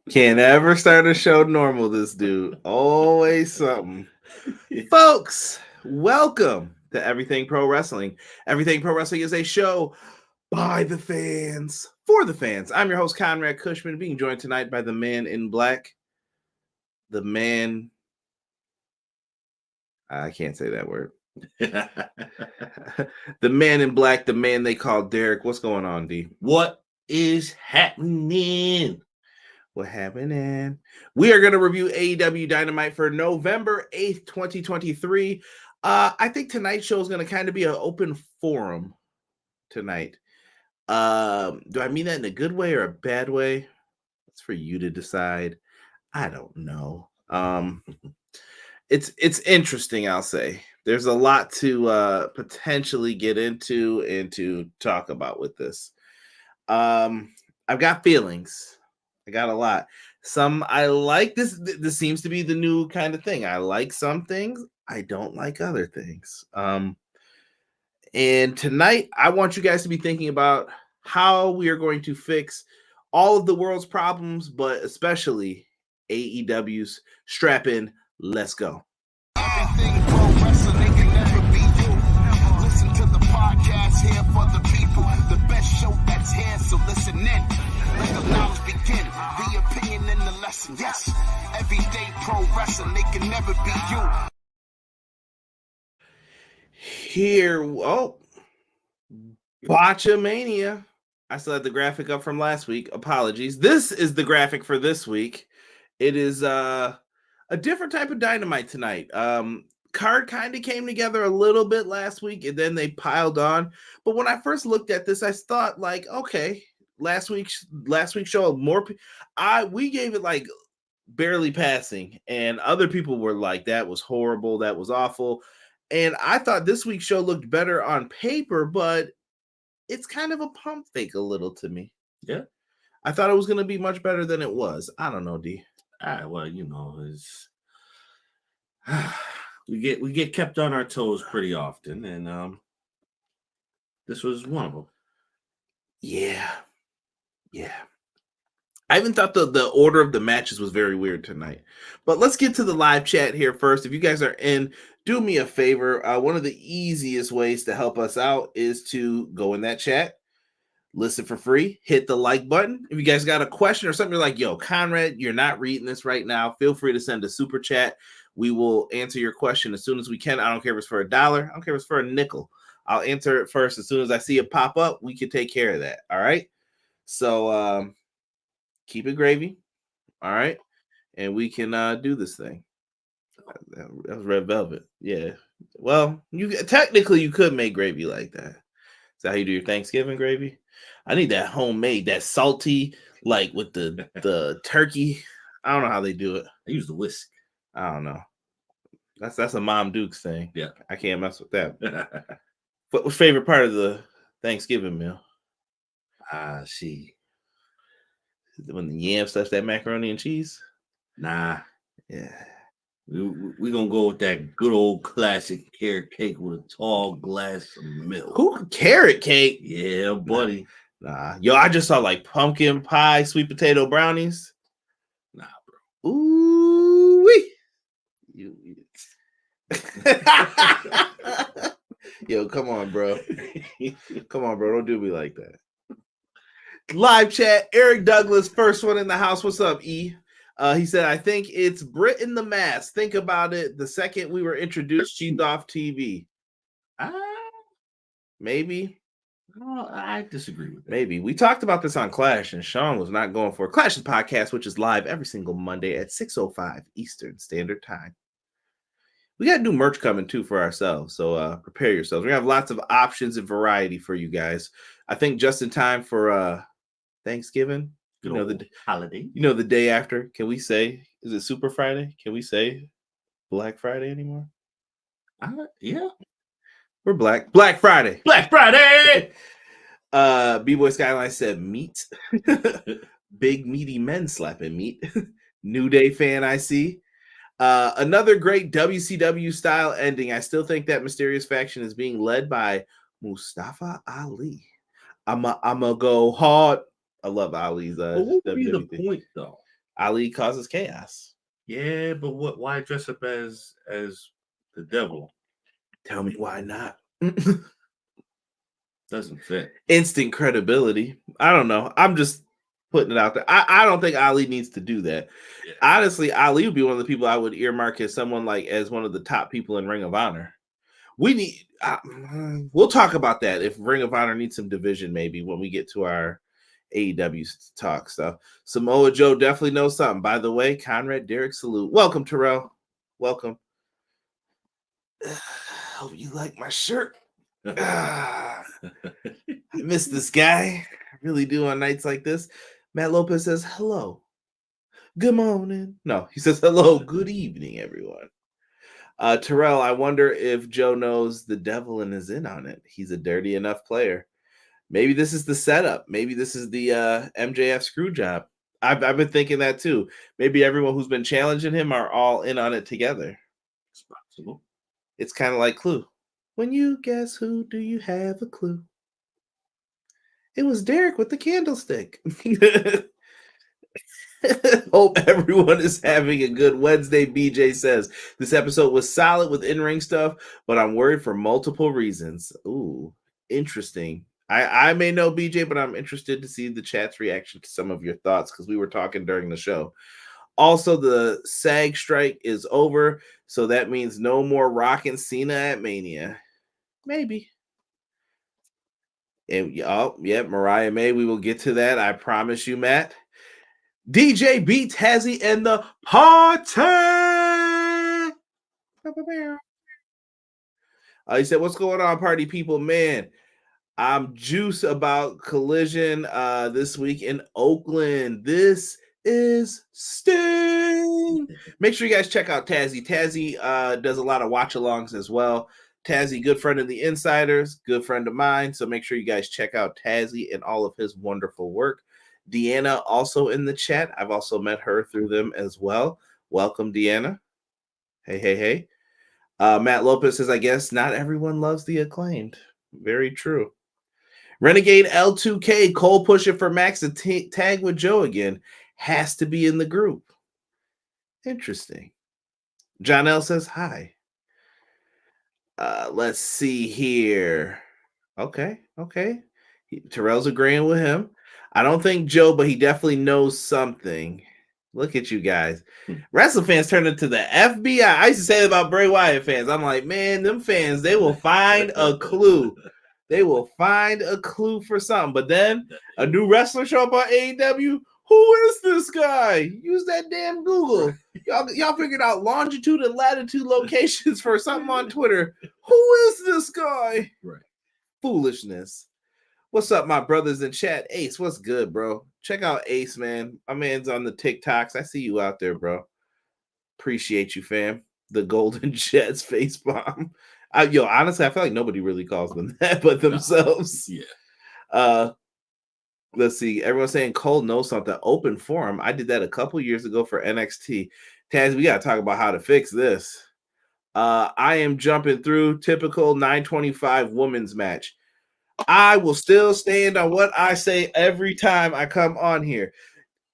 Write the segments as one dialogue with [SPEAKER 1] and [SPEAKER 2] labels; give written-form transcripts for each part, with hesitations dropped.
[SPEAKER 1] Can't ever start a show normal, this dude. Always something. Folks, welcome to Everything Pro Wrestling. Everything Pro Wrestling is a show by the fans, for the fans. I'm your host, Conrad Cushman, being joined tonight by the man in black. The man... I can't say that word. The man in black, the man they call Derek. What's going on, D?
[SPEAKER 2] What is happening?
[SPEAKER 1] What happening? We are going to review AEW Dynamite for November 8th, 2023. I think tonight's show is going to kind of be an open forum tonight. Do I mean that in a good way or a bad way? It's for you to decide. I don't know. It's interesting, I'll say. There's a lot to potentially get into and to talk about with this. I've got feelings. I got a lot. Some I like this. This seems to be the new kind of thing. I like some things. I don't like other things. And tonight, I want you guys to be thinking about how we are going to fix all of the world's problems, but especially AEW's. Strap in. Let's go.
[SPEAKER 3] Everything pro wrestling, they can never be you. Listen to the podcast here for the people. The best show that's here, so listen in. Let the knowledge begin. The opinion and the lesson. Yes, everyday pro wrestling, they can never be you.
[SPEAKER 1] Here, Botchamania. I still had the graphic up from last week. Apologies. This is the graphic for this week. It is a different type of Dynamite tonight. Card kind of came together a little bit last week, and then they piled on. But when I first looked at this, I thought, like, okay, last week's show we gave it like barely passing, and other people were like, that was horrible, that was awful. And I thought this week's show looked better on paper, but it's kind of a pump fake a little to me.
[SPEAKER 2] Yeah,
[SPEAKER 1] I thought it was going to be much better than it was. I don't know, D.
[SPEAKER 2] Well, it's we get kept on our toes pretty often, and this was one of them.
[SPEAKER 1] Yeah. I even thought the order of the matches was very weird tonight. But let's get to the live chat here first. If you guys are in, do me a favor. One of the easiest ways to help us out is to go in that chat, listen for free, hit the like button. If you guys got a question or something, you're like, yo, Conrad, you're not reading this right now, feel free to send a super chat. We will answer your question as soon as we can. I don't care if it's for $1. I don't care if it's for a nickel. I'll answer it first. As soon as I see it pop up, we can take care of that. All right? So keep it gravy. All right? And we can do this thing. That was Red Velvet. Yeah. Well, you could make gravy like that. Is that how you do your Thanksgiving gravy? I need that homemade, that salty, like with the turkey. I don't know how they do it.
[SPEAKER 2] I use the whisk.
[SPEAKER 1] I don't know. That's a Mom Dukes thing.
[SPEAKER 2] Yeah.
[SPEAKER 1] I can't mess with that. What's your favorite part of the Thanksgiving meal?
[SPEAKER 2] See.
[SPEAKER 1] When the yam stuffs that macaroni and cheese?
[SPEAKER 2] Nah.
[SPEAKER 1] Yeah.
[SPEAKER 2] We're going to go with that good old classic carrot cake with a tall glass of milk.
[SPEAKER 1] Who? Carrot cake?
[SPEAKER 2] Yeah, buddy.
[SPEAKER 1] Nah. Yo, I just saw like pumpkin pie, sweet potato brownies.
[SPEAKER 2] Nah, bro.
[SPEAKER 1] Ooh-wee. Yo, come on, bro. Come on, bro. Don't do me like that. Live chat. Eric Douglas, first one in the house. What's up, E? He said, I think it's Brit in the Mask. Think about it. The second we were introduced, she's off TV. Maybe.
[SPEAKER 2] No, I disagree with that.
[SPEAKER 1] Maybe. We talked about this on Clash, and Sean was not going for it. Clash's podcast, which is live every single Monday at 6:05 Eastern Standard Time. We got new merch coming, too, for ourselves, so prepare yourselves. We're going to have lots of options and variety for you guys. I think just in time for Thanksgiving. The
[SPEAKER 2] holiday.
[SPEAKER 1] The day after. Can we say, is it Super Friday? Can we say Black Friday anymore?
[SPEAKER 2] Yeah.
[SPEAKER 1] We're Black Friday.
[SPEAKER 2] Black Friday!
[SPEAKER 1] B-Boy Skyline said meat. Big meaty men slapping meat. New Day fan, I see. Another great WCW style ending. I still think that mysterious faction is being led by Mustafa Ali. I'm a go hard. I love Ali's.
[SPEAKER 2] What would be the point, though?
[SPEAKER 1] Ali causes chaos.
[SPEAKER 2] Yeah, but why dress up as the devil?
[SPEAKER 1] Tell me why not?
[SPEAKER 2] Doesn't fit.
[SPEAKER 1] Instant credibility. I don't know. I'm just putting it out there. I don't think Ali needs to do that.
[SPEAKER 2] Yeah.
[SPEAKER 1] Honestly, Ali would be one of the people I would earmark as someone like as one of the top people in Ring of Honor. We need. We'll talk about that if Ring of Honor needs some division, maybe when we get to our AEW talk stuff. Samoa Joe definitely knows something. By the way, Conrad Derek salute. Welcome, Terrell. Welcome. Hope you like my shirt. I miss this guy. I really do on nights like this. Matt Lopez says hello. Good morning. No, he says hello. Good evening, everyone. Terrell, I wonder if Joe knows the devil and is in on it. He's a dirty enough player. Maybe this is the setup. Maybe this is the MJF screw job. I've been thinking that too. Maybe everyone who's been challenging him are all in on it together.
[SPEAKER 2] It's possible.
[SPEAKER 1] It's kind of like Clue. When you guess who, do you have a clue? It was Derek with the candlestick. Hope everyone is having a good Wednesday. BJ says this episode was solid with in-ring stuff, but I'm worried for multiple reasons. Ooh, interesting. I may know BJ, but I'm interested to see the chat's reaction to some of your thoughts because we were talking during the show. Also, the SAG strike is over, so that means no more Rock and Cena at Mania. Maybe. And Mariah May, we will get to that. I promise you, Matt. DJ beats Hazzy and the party. He said, "What's going on, party people? Man, I'm juice about Collision this week in Oakland. This is Sting. Make sure you guys check out Tazzy. Tazzy does a lot of watch-alongs as well. Tazzy, good friend of the Insiders, good friend of mine. So make sure you guys check out Tazzy and all of his wonderful work. Deanna also in the chat. I've also met her through them as well. Welcome, Deanna. Hey. Matt Lopez says, I guess not everyone loves the Acclaimed. Very true. Renegade L2K, Cole pushing for Max to tag with Joe again. Has to be in the group. Interesting. John L says, hi. Let's see here. Okay. Terrell's agreeing with him. I don't think Joe, but he definitely knows something. Look at you guys. Wrestling fans turned into the FBI. I used to say that about Bray Wyatt fans. I'm like, man, them fans, they will find a clue. They will find a clue for something. But then a new wrestler show up on AEW. Who is this guy? Use that damn Google. Y'all figured out longitude and latitude locations for something on Twitter. Who is this guy?
[SPEAKER 2] Right.
[SPEAKER 1] Foolishness. What's up, my brothers in chat? Ace, what's good, bro? Check out Ace, man. My man's on the TikToks. I see you out there, bro. Appreciate you, fam. The Golden Jets face bomb. Honestly, I feel like nobody really calls them that but themselves.
[SPEAKER 2] Yeah.
[SPEAKER 1] Let's see. Everyone's saying Cole knows something. Open forum. I did that a couple years ago for NXT. Taz, we got to talk about how to fix this. I am jumping through typical 925 women's match. I will still stand on what I say every time I come on here.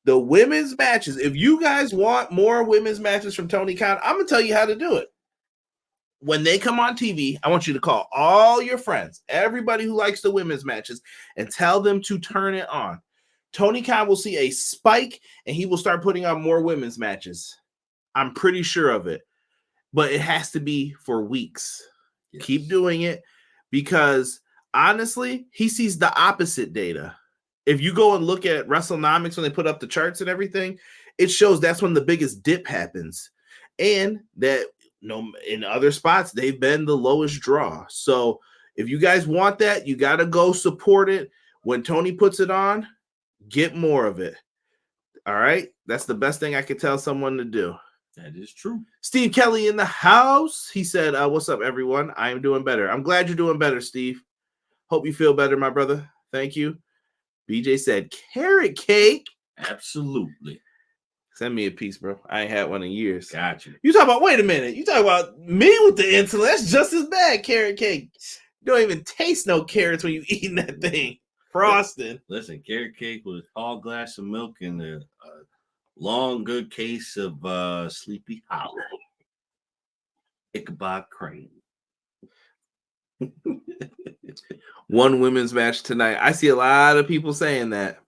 [SPEAKER 1] The women's matches, if you guys want more women's matches from Tony Khan, I'm going to tell you how to do it. When they come on TV, I want you to call all your friends, everybody who likes the women's matches, and tell them to turn it on. Tony Khan will see a spike, and he will start putting on more women's matches. I'm pretty sure of it. But it has to be for weeks. Yes. Keep doing it because honestly, he sees the opposite data. If you go and look at WrestleNomics when they put up the charts and everything, it shows that's when the biggest dip happens. And that in other spots, they've been the lowest draw. So if you guys want that, you got to go support it. When Tony puts it on, get more of it. All right? That's the best thing I could tell someone to do.
[SPEAKER 2] That is true.
[SPEAKER 1] Steve Kelly in the house. He said, what's up, everyone? I am doing better. I'm glad you're doing better, Steve. Hope you feel better, my brother. Thank you. BJ said, carrot cake.
[SPEAKER 2] Absolutely.
[SPEAKER 1] Send me a piece, bro. I ain't had one in years.
[SPEAKER 2] Got you.
[SPEAKER 1] You talk about, wait a minute. You talk about me with the insulin. That's just as bad, carrot cake. You don't even taste no carrots when you eating that thing. Frosting.
[SPEAKER 2] Listen, carrot cake with a tall glass of milk and a Long good case of Sleepy Hollow. Ichabod Crane.
[SPEAKER 1] One women's match tonight. I see a lot of people saying that.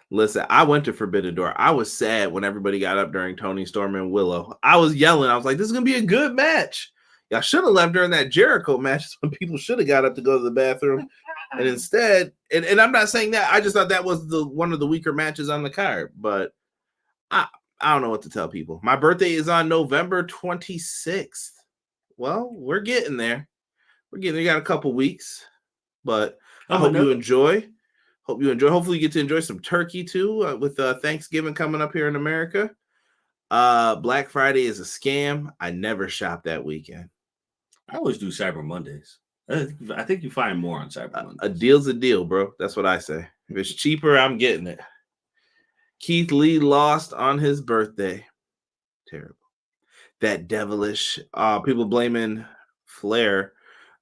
[SPEAKER 1] Listen, I went to Forbidden Door. I was sad when everybody got up during Toni Storm and Willow. I was yelling. I was like, this is going to be a good match. Y'all should have left during that Jericho match when people should have got up to go to the bathroom. And instead, and I'm not saying that. I just thought that was one of the weaker matches on the card. But I don't know what to tell people. My birthday is on November 26th. Well, we're getting there. We got a couple weeks. But I hope you enjoy. Hopefully you get to enjoy some turkey too with Thanksgiving coming up here in America. Black Friday is a scam. I never shop that weekend.
[SPEAKER 2] I always do Cyber Mondays. I think you find more on Cyber Mondays.
[SPEAKER 1] A deal's a deal, bro. That's what I say. If it's cheaper, I'm getting it. Keith Lee lost on his birthday. Terrible. That devilish. People blaming Flair.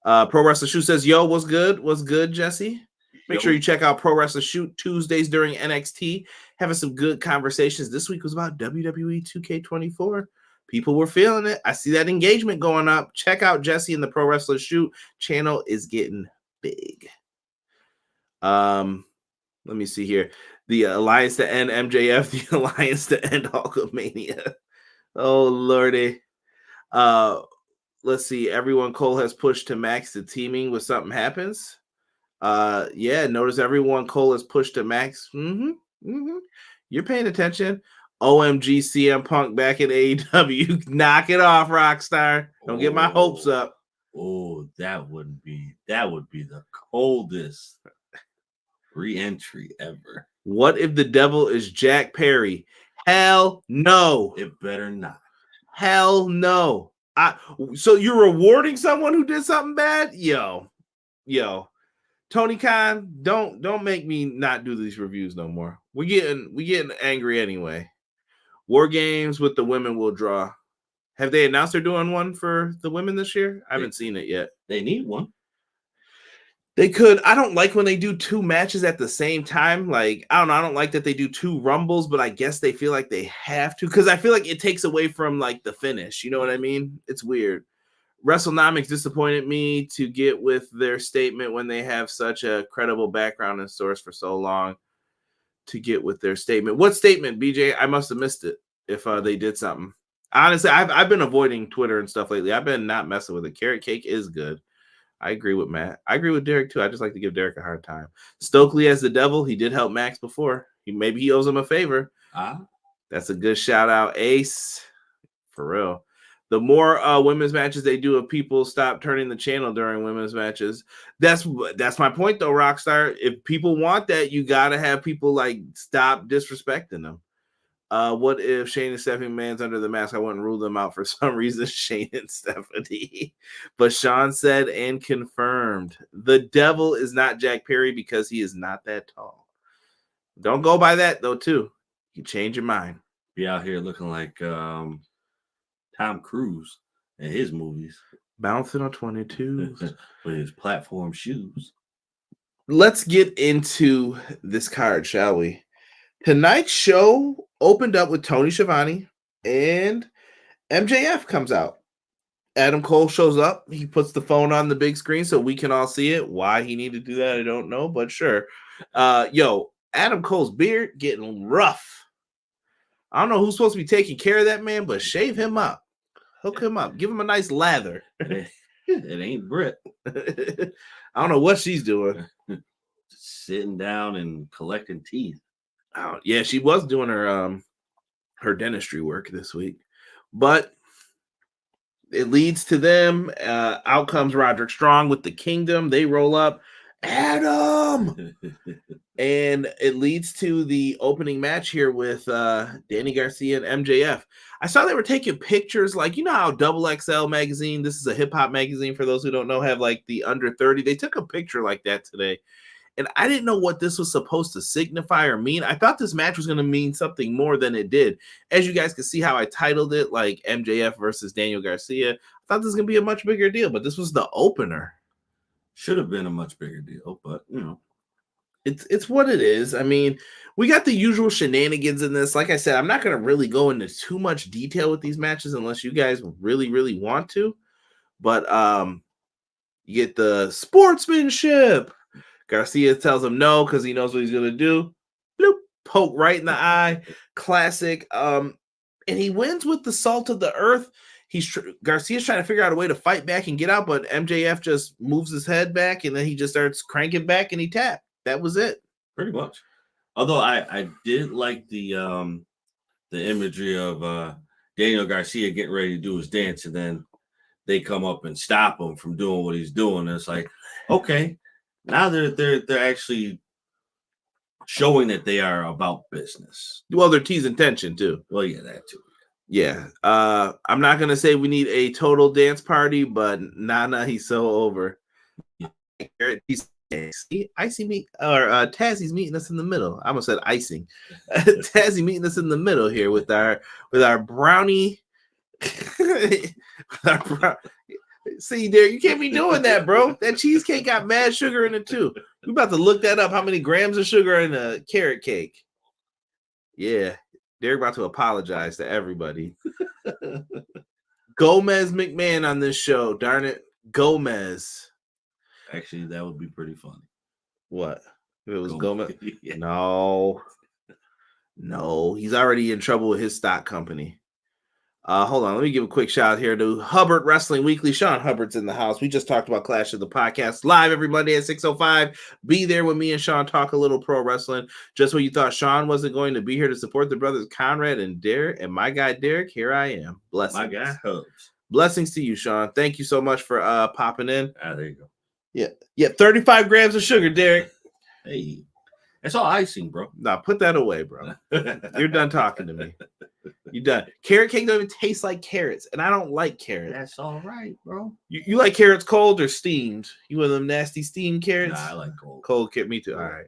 [SPEAKER 1] Pro Wrestler Shoot says, yo, what's good? What's good, Jesse? Make sure you check out Pro Wrestler Shoot Tuesdays during NXT. Having some good conversations. This week was about WWE 2K24. People were feeling it. I see that engagement going up. Check out Jesse and the Pro Wrestler Shoot channel is getting big. Let me see here. The Alliance to End MJF, the Alliance to End Hulkamania. Oh, Lordy. Let's see. Everyone Cole has pushed to Max to teaming with something happens. Yeah, notice everyone Cole has pushed to Max. You're paying attention. OMG CM Punk back in AEW. Knock it off, Rockstar. Don't get my hopes up.
[SPEAKER 2] Oh, that would be the coldest re-entry ever.
[SPEAKER 1] What if the devil is Jack Perry? Hell no.
[SPEAKER 2] It better not.
[SPEAKER 1] Hell no. So you're rewarding someone who did something bad? Yo. Tony Khan, don't make me not do these reviews no more. We getting angry anyway. War Games with the women will draw. Have they announced they're doing one for the women this year? I haven't seen it yet.
[SPEAKER 2] They need one.
[SPEAKER 1] They could. I don't like when they do two matches at the same time. Like, I don't know. I don't like that they do two rumbles, but I guess they feel like they have to because I feel like it takes away from like the finish. You know what I mean? It's weird. WrestleNomics disappointed me to get with their statement when they have such a credible background and source for so long to get with their statement. What statement, BJ? I must have missed it if they did something. Honestly, I've been avoiding Twitter and stuff lately. I've been not messing with it. Carrot cake is good. I agree with Matt. I agree with Derek too. I just like to give Derek a hard time. Stokely as the devil. He did help Max before. Maybe he owes him a favor. That's a good shout out, Ace. For real. The more women's matches they do, if people stop turning the channel during women's matches, that's my point though, Rockstar. If people want that, you gotta have people like stop disrespecting them. What if Shane and Stephanie Man's under the mask? I wouldn't rule them out for some reason. Shane and Stephanie, but Sean said and confirmed the devil is not Jack Perry because he is not that tall. Don't go by that though. Too, you change your mind.
[SPEAKER 2] Be out here looking like Tom Cruise in his movies,
[SPEAKER 1] bouncing on 22s
[SPEAKER 2] with his platform shoes.
[SPEAKER 1] Let's get into this card, shall we? Tonight's show opened up with Toni Schiavone and MJF comes out. Adam Cole shows up. He puts the phone on the big screen so we can all see it. Why he needed to do that, I don't know, but sure. Adam Cole's beard getting rough. I don't know who's supposed to be taking care of that man, but shave him up. Hook him up. Give him a nice lather.
[SPEAKER 2] It ain't Britt.
[SPEAKER 1] I don't know what she's doing.
[SPEAKER 2] Sitting down and collecting teeth.
[SPEAKER 1] Oh, yeah, she was doing her dentistry work this week. But it leads to them. Out comes Roderick Strong with the Kingdom. They roll up. Adam! And it leads to the opening match here with Danny Garcia and MJF. I saw they were taking pictures, like, you know how Double XL magazine, this is a hip-hop magazine for those who don't know, have like the under 30. They took a picture like that today. And I didn't know what this was supposed to signify or mean. I thought this match was going to mean something more than it did. As you guys can see how I titled it, like MJF versus Daniel Garcia. I thought this was going to be a much bigger deal, but this was the opener.
[SPEAKER 2] Should have been a much bigger deal, but, you know.
[SPEAKER 1] It's what it is. I mean, we got the usual shenanigans in this. Like I said, I'm not going to really go into too much detail with these matches unless you guys really want to. But you get the sportsmanship. Garcia tells him no because he knows what he's going to do. Bloop, poke right in the eye. Classic. And he wins with the salt of the earth. Garcia's trying to figure out a way to fight back and get out, but MJF just moves his head back and then he just starts cranking back and he tapped. That was it.
[SPEAKER 2] Pretty much. Although I did like the imagery of Daniel Garcia getting ready to do his dance, and then they come up and stop him from doing what he's doing. And it's like, okay, now they're actually showing that they are about business.
[SPEAKER 1] Well, they're teasing tension too.
[SPEAKER 2] Well, yeah, that too.
[SPEAKER 1] Yeah. I'm not gonna say we need a total dance party, but Nana, he's so over. He's icy meat or Tazzy's meeting us in the middle. I almost said icing. Tazzy meeting us in the middle here with our brownie. See, Derek, you can't be doing that, bro. That cheesecake got mad sugar in it too. We're about to look that up. How many grams of sugar in a carrot cake? Yeah, Derek about to apologize to everybody. Gomez McMahon on this show. Darn it, Gomez.
[SPEAKER 2] Actually, that would be pretty funny.
[SPEAKER 1] What? If it was Gomez?
[SPEAKER 2] Yeah.
[SPEAKER 1] No, he's already in trouble with his stock company. Hold on, let me give a quick shout out here to Hubbard Wrestling Weekly. Sean Hubbard's in the house. We just talked about Clash of the Podcast live every Monday at 6:05. Be there when me and Sean talk a little pro wrestling. Just when you thought Sean wasn't going to be here to support the brothers Conrad and Derek and my guy Derek, here I am. Blessings.
[SPEAKER 2] My guy Hubs.
[SPEAKER 1] Blessings to you, Sean. Thank you so much for popping in.
[SPEAKER 2] There you go.
[SPEAKER 1] Yeah, 35 grams of sugar, Derek.
[SPEAKER 2] Hey, that's all icing, bro.
[SPEAKER 1] Nah, put that away, bro. You're done talking to me. You done. Carrot cake don't even taste like carrots, and I don't like carrots.
[SPEAKER 2] That's all right, bro.
[SPEAKER 1] You like carrots cold or steamed? You one of them nasty steamed carrots?
[SPEAKER 2] Nah, I like cold.
[SPEAKER 1] Cold carrot, me too. All right.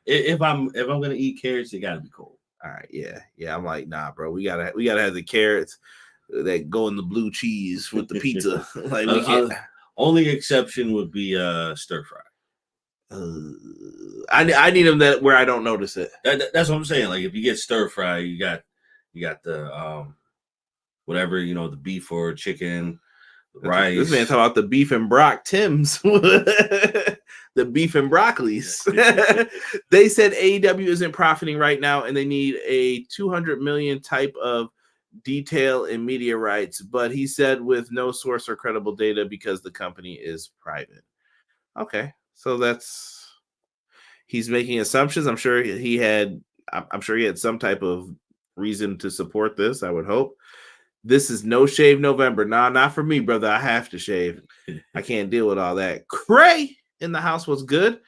[SPEAKER 2] If I'm gonna eat carrots, it gotta be cold.
[SPEAKER 1] All right, yeah. I'm like, nah, bro. We gotta have the carrots that go in the blue cheese with the pizza. Like we can't.
[SPEAKER 2] Only exception would be stir fry.
[SPEAKER 1] I need them that where I don't notice it.
[SPEAKER 2] That's what I'm saying. Like if you get stir fry, you got the whatever, the beef or chicken, rice.
[SPEAKER 1] This man talking about the beef and brock Tim's. The beef and broccolis. They said AEW isn't profiting right now and they need a 200 million type of detail in media rights, but he said with no source or credible data because the company is private. Okay, so he's making assumptions. I'm sure he had some type of reason to support this. I would hope. This is no shave November. Nah, not for me, brother. I have to shave. I can't deal with all that. Cray in the house was good.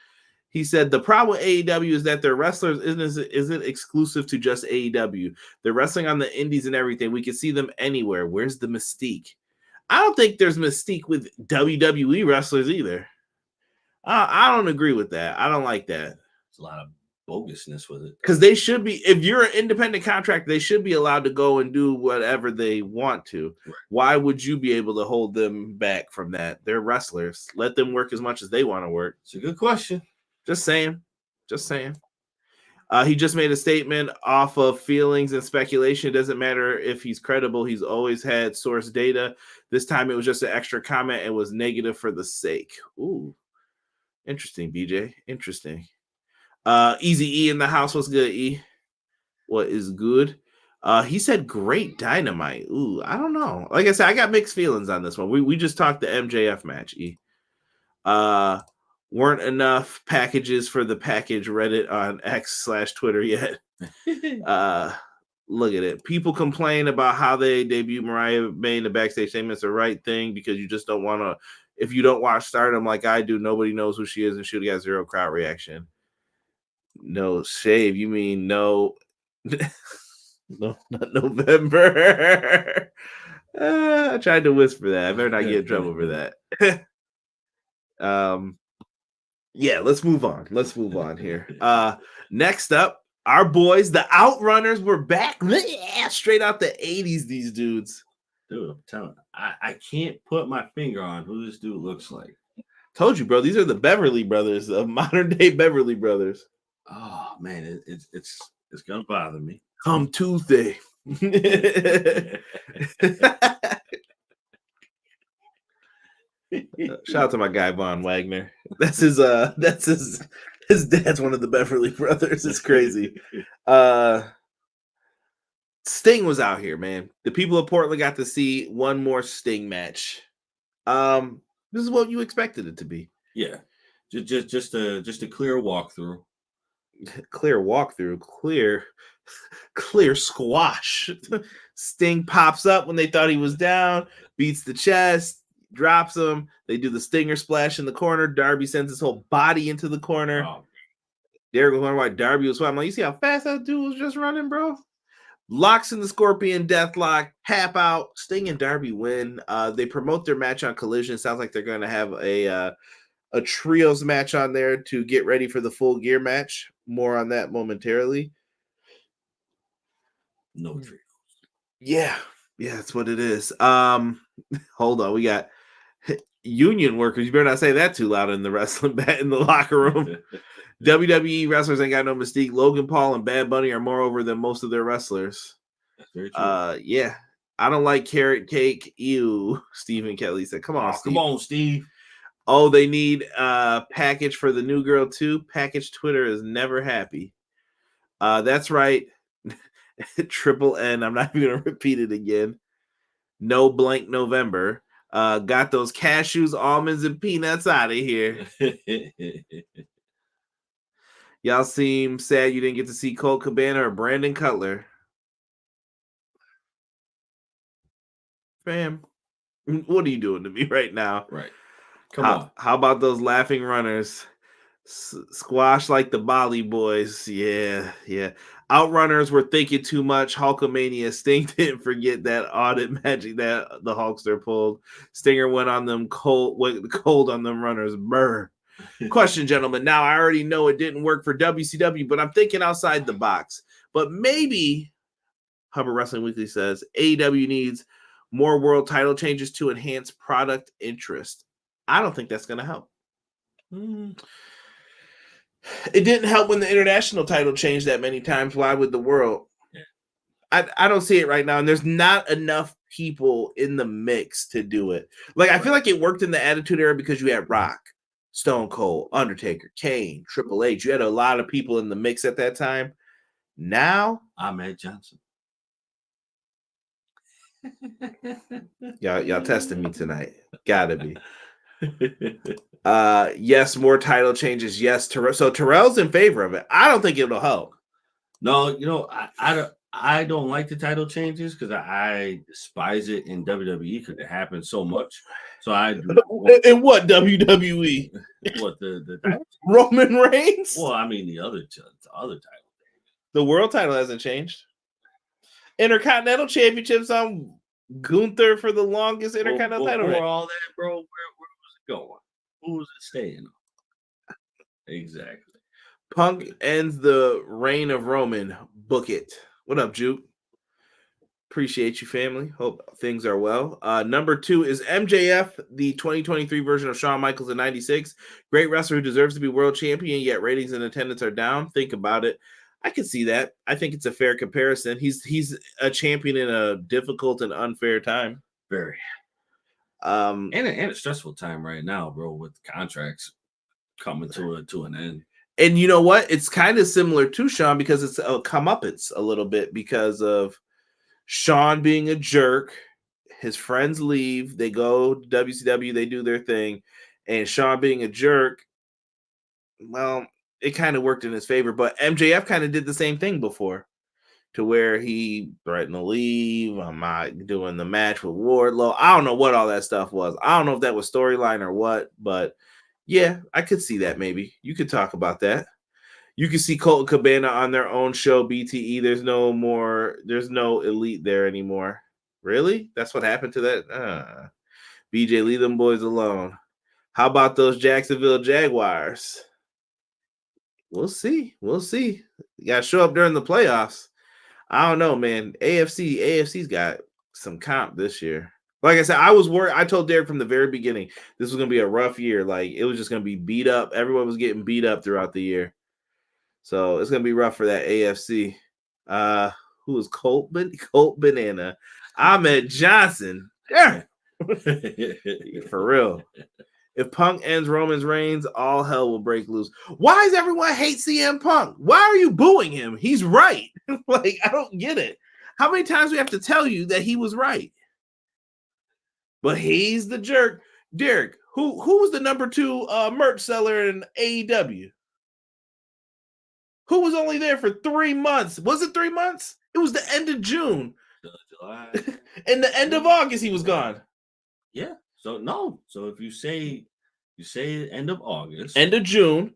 [SPEAKER 1] He said the problem with AEW is that their wrestlers isn't exclusive to just AEW. They're wrestling on the indies and everything. We can see them anywhere. Where's the mystique? I don't think there's mystique with WWE wrestlers either. I don't agree with that. I don't like that.
[SPEAKER 2] There's a lot of bogusness with it.
[SPEAKER 1] Because they should be, if you're an independent contractor, they should be allowed to go and do whatever they want to. Right. Why would you be able to hold them back from that? They're wrestlers. Let them work as much as they want to work.
[SPEAKER 2] It's a good question.
[SPEAKER 1] Just saying. He just made a statement off of feelings and speculation. It doesn't matter if he's credible. He's always had source data. This time it was just an extra comment and was negative for the sake. Ooh. Interesting, BJ. Interesting. Easy E in the house. What's good, E? What is good? He said great Dynamite. Ooh, I don't know. Like I said, I got mixed feelings on this one. We just talked the MJF match, E. Weren't enough packages for the package Reddit on X/Twitter yet. Look at it. People complain about how they debut Mariah May in the backstage segment's the right thing because you just don't want to. If you don't watch Stardom like I do, nobody knows who she is and she'll get zero crowd reaction. No shave. You mean no? No, not November. I tried to whisper that. I better not get in trouble for that. Yeah, let's move on. Let's move on here. Next up, our boys, the Outrunners, were back. Straight out the 80s, these dudes.
[SPEAKER 2] Dude, I'm telling you, I can't put my finger on who this dude looks like.
[SPEAKER 1] Told you, bro. These are the Beverly Brothers, the modern day Beverly Brothers.
[SPEAKER 2] Oh man, it's gonna bother me.
[SPEAKER 1] Come Tuesday. Shout out to my guy Von Wagner. That's his dad's one of the Beverly Brothers. It's crazy. Sting was out here, man. The people of Portland got to see one more Sting match. This is what you expected it to be.
[SPEAKER 2] Yeah. Just a clear walkthrough.
[SPEAKER 1] Clear walkthrough, clear squash. Sting pops up when they thought he was down, beats the chest, drops him. They do the stinger splash in the corner. Darby sends his whole body into the corner.
[SPEAKER 2] Oh.
[SPEAKER 1] Derek was wondering why Darby was swimming. I'm like, you see how fast that dude was just running, bro? Locks in the Scorpion Deathlock, tap out. Sting and Darby win. They promote their match on Collision. Sounds like they're going to have a trios match on there to get ready for the Full Gear match. More on that momentarily.
[SPEAKER 2] No trios.
[SPEAKER 1] Yeah, that's what it is. Hold on, we got union workers. You better not say that too loud in the wrestling in the locker room. WWE wrestlers ain't got no mystique. Logan Paul and Bad Bunny are more over than most of their wrestlers.
[SPEAKER 2] That's very true.
[SPEAKER 1] Yeah. I don't like carrot cake. Ew. Stephen Kelly said, come on, Steve.
[SPEAKER 2] Come on, Steve.
[SPEAKER 1] Oh, they need a package for the new girl too. Package Twitter is never happy. That's right. Triple N. I'm not even gonna repeat it again. No blank November. Got those cashews, almonds, and peanuts out of here. Y'all seem sad you didn't get to see Colt Cabana or Brandon Cutler. Fam, what are you doing to me right now?
[SPEAKER 2] Right. Come on.
[SPEAKER 1] How about those laughing runners? Squash like the Bali boys. Yeah. Outrunners were thinking too much. Hulkamania. Sting didn't forget that audit magic that the Hulkster pulled. Stinger went cold on them runners. Brr. Question, gentlemen. Now, I already know it didn't work for WCW, but I'm thinking outside the box. But maybe, Hubbard Wrestling Weekly says, AEW needs more world title changes to enhance product interest. I don't think that's going to help. It didn't help when the international title changed that many times. Why would the world? I don't see it right now. And there's not enough people in the mix to do it. Like, I feel like it worked in the Attitude Era because you had Rock, Stone Cold, Undertaker, Kane, Triple H. You had a lot of people in the mix at that time. Now,
[SPEAKER 2] Ahmed Johnson.
[SPEAKER 1] y'all testing me tonight. Gotta be. Yes, more title changes. Yes, so Terrell's in favor of it. I don't think it'll help.
[SPEAKER 2] No, I don't like the title changes because I despise it in WWE because it happens so much. So I do.
[SPEAKER 1] In what WWE?
[SPEAKER 2] What the
[SPEAKER 1] Roman Reigns?
[SPEAKER 2] Well, I mean the other title.
[SPEAKER 1] The world title hasn't changed. Intercontinental Championships on Gunther for the longest Intercontinental title.
[SPEAKER 2] Before all that, bro, where was it going? Who was it staying on? Exactly.
[SPEAKER 1] Punk ends the reign of Roman. Book it. What up, Juke? Appreciate you, family. Hope things are well. Number 2 is MJF, the 2023 version of Shawn Michaels in 96. Great wrestler who deserves to be world champion, yet ratings and attendance are down. Think about it. I can see that. I think it's a fair comparison. He's a champion in a difficult and unfair time.
[SPEAKER 2] Very. And a stressful time right now, bro, with contracts coming to an end.
[SPEAKER 1] And you know what? It's kind of similar to Shawn because it's a comeuppance a little bit because of Shawn being a jerk. His friends leave. They go to WCW. They do their thing. And Shawn being a jerk, well, it kind of worked in his favor. But MJF kind of did the same thing before to where he threatened to leave. I'm not doing the match with Wardlow. I don't know what all that stuff was. I don't know if that was storyline or what, but yeah, I could see that maybe. You could talk about that. You can see Colt and Cabana on their own show, BTE. There's no Elite there anymore. Really? That's what happened to that? BJ, leave them boys alone. How about those Jacksonville Jaguars? We'll see. You got to show up during the playoffs. I don't know, man. AFC's got some comp this year. Like I said, I was worried. I told Derek from the very beginning this was going to be a rough year. Like it was just going to be beat up. Everyone was getting beat up throughout the year. So it's going to be rough for that AFC. Who was Colt Banana? Ahmed Johnson. Yeah. For real. If Punk ends Roman's reigns, all hell will break loose. Why does everyone hate CM Punk? Why are you booing him? He's right. Like, I don't get it. How many times do we have to tell you that he was right? But he's the jerk. Derek, who was the number 2 merch seller in AEW? Who was only there for 3 months? Was it 3 months? It was the end of June.
[SPEAKER 2] July.
[SPEAKER 1] And the end of August, he was gone.
[SPEAKER 2] Yeah. So no. So if you say end of August,
[SPEAKER 1] end of June.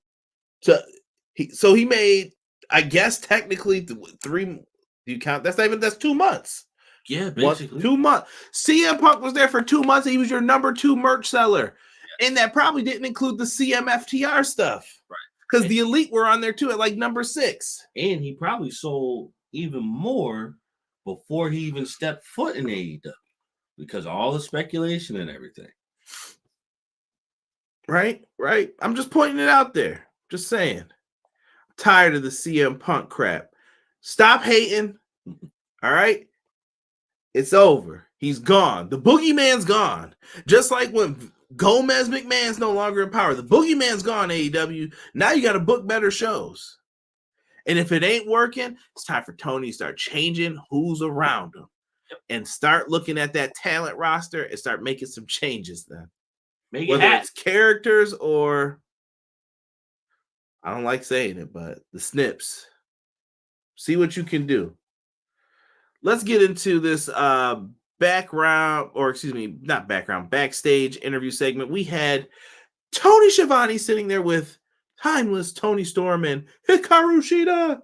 [SPEAKER 1] So he made, I guess, technically 3. Do you count? That's 2 months.
[SPEAKER 2] Yeah, basically
[SPEAKER 1] 2 months. CM Punk was there for 2 months. And he was your number 2 merch seller, and that probably didn't include the CMFTR stuff,
[SPEAKER 2] right?
[SPEAKER 1] Because the Elite were on there too at like number 6.
[SPEAKER 2] And he probably sold even more before he even stepped foot in AEW because of all the speculation and everything.
[SPEAKER 1] Right. I'm just pointing it out there. Just saying. I'm tired of the CM Punk crap. Stop hating. All right. It's over. He's gone. The boogeyman's gone. Just like when Gomez McMahon's no longer in power. The boogeyman's gone, AEW. Now you got to book better shows. And if it ain't working, it's time for Tony to start changing who's around him and start looking at that talent roster and start making some changes then. Whether it's characters or, I don't like saying it, but the snips. See what you can do. Let's get into this backstage interview segment. We had Tony Schiavone sitting there with timeless Tony Storm and Hikaru Shida.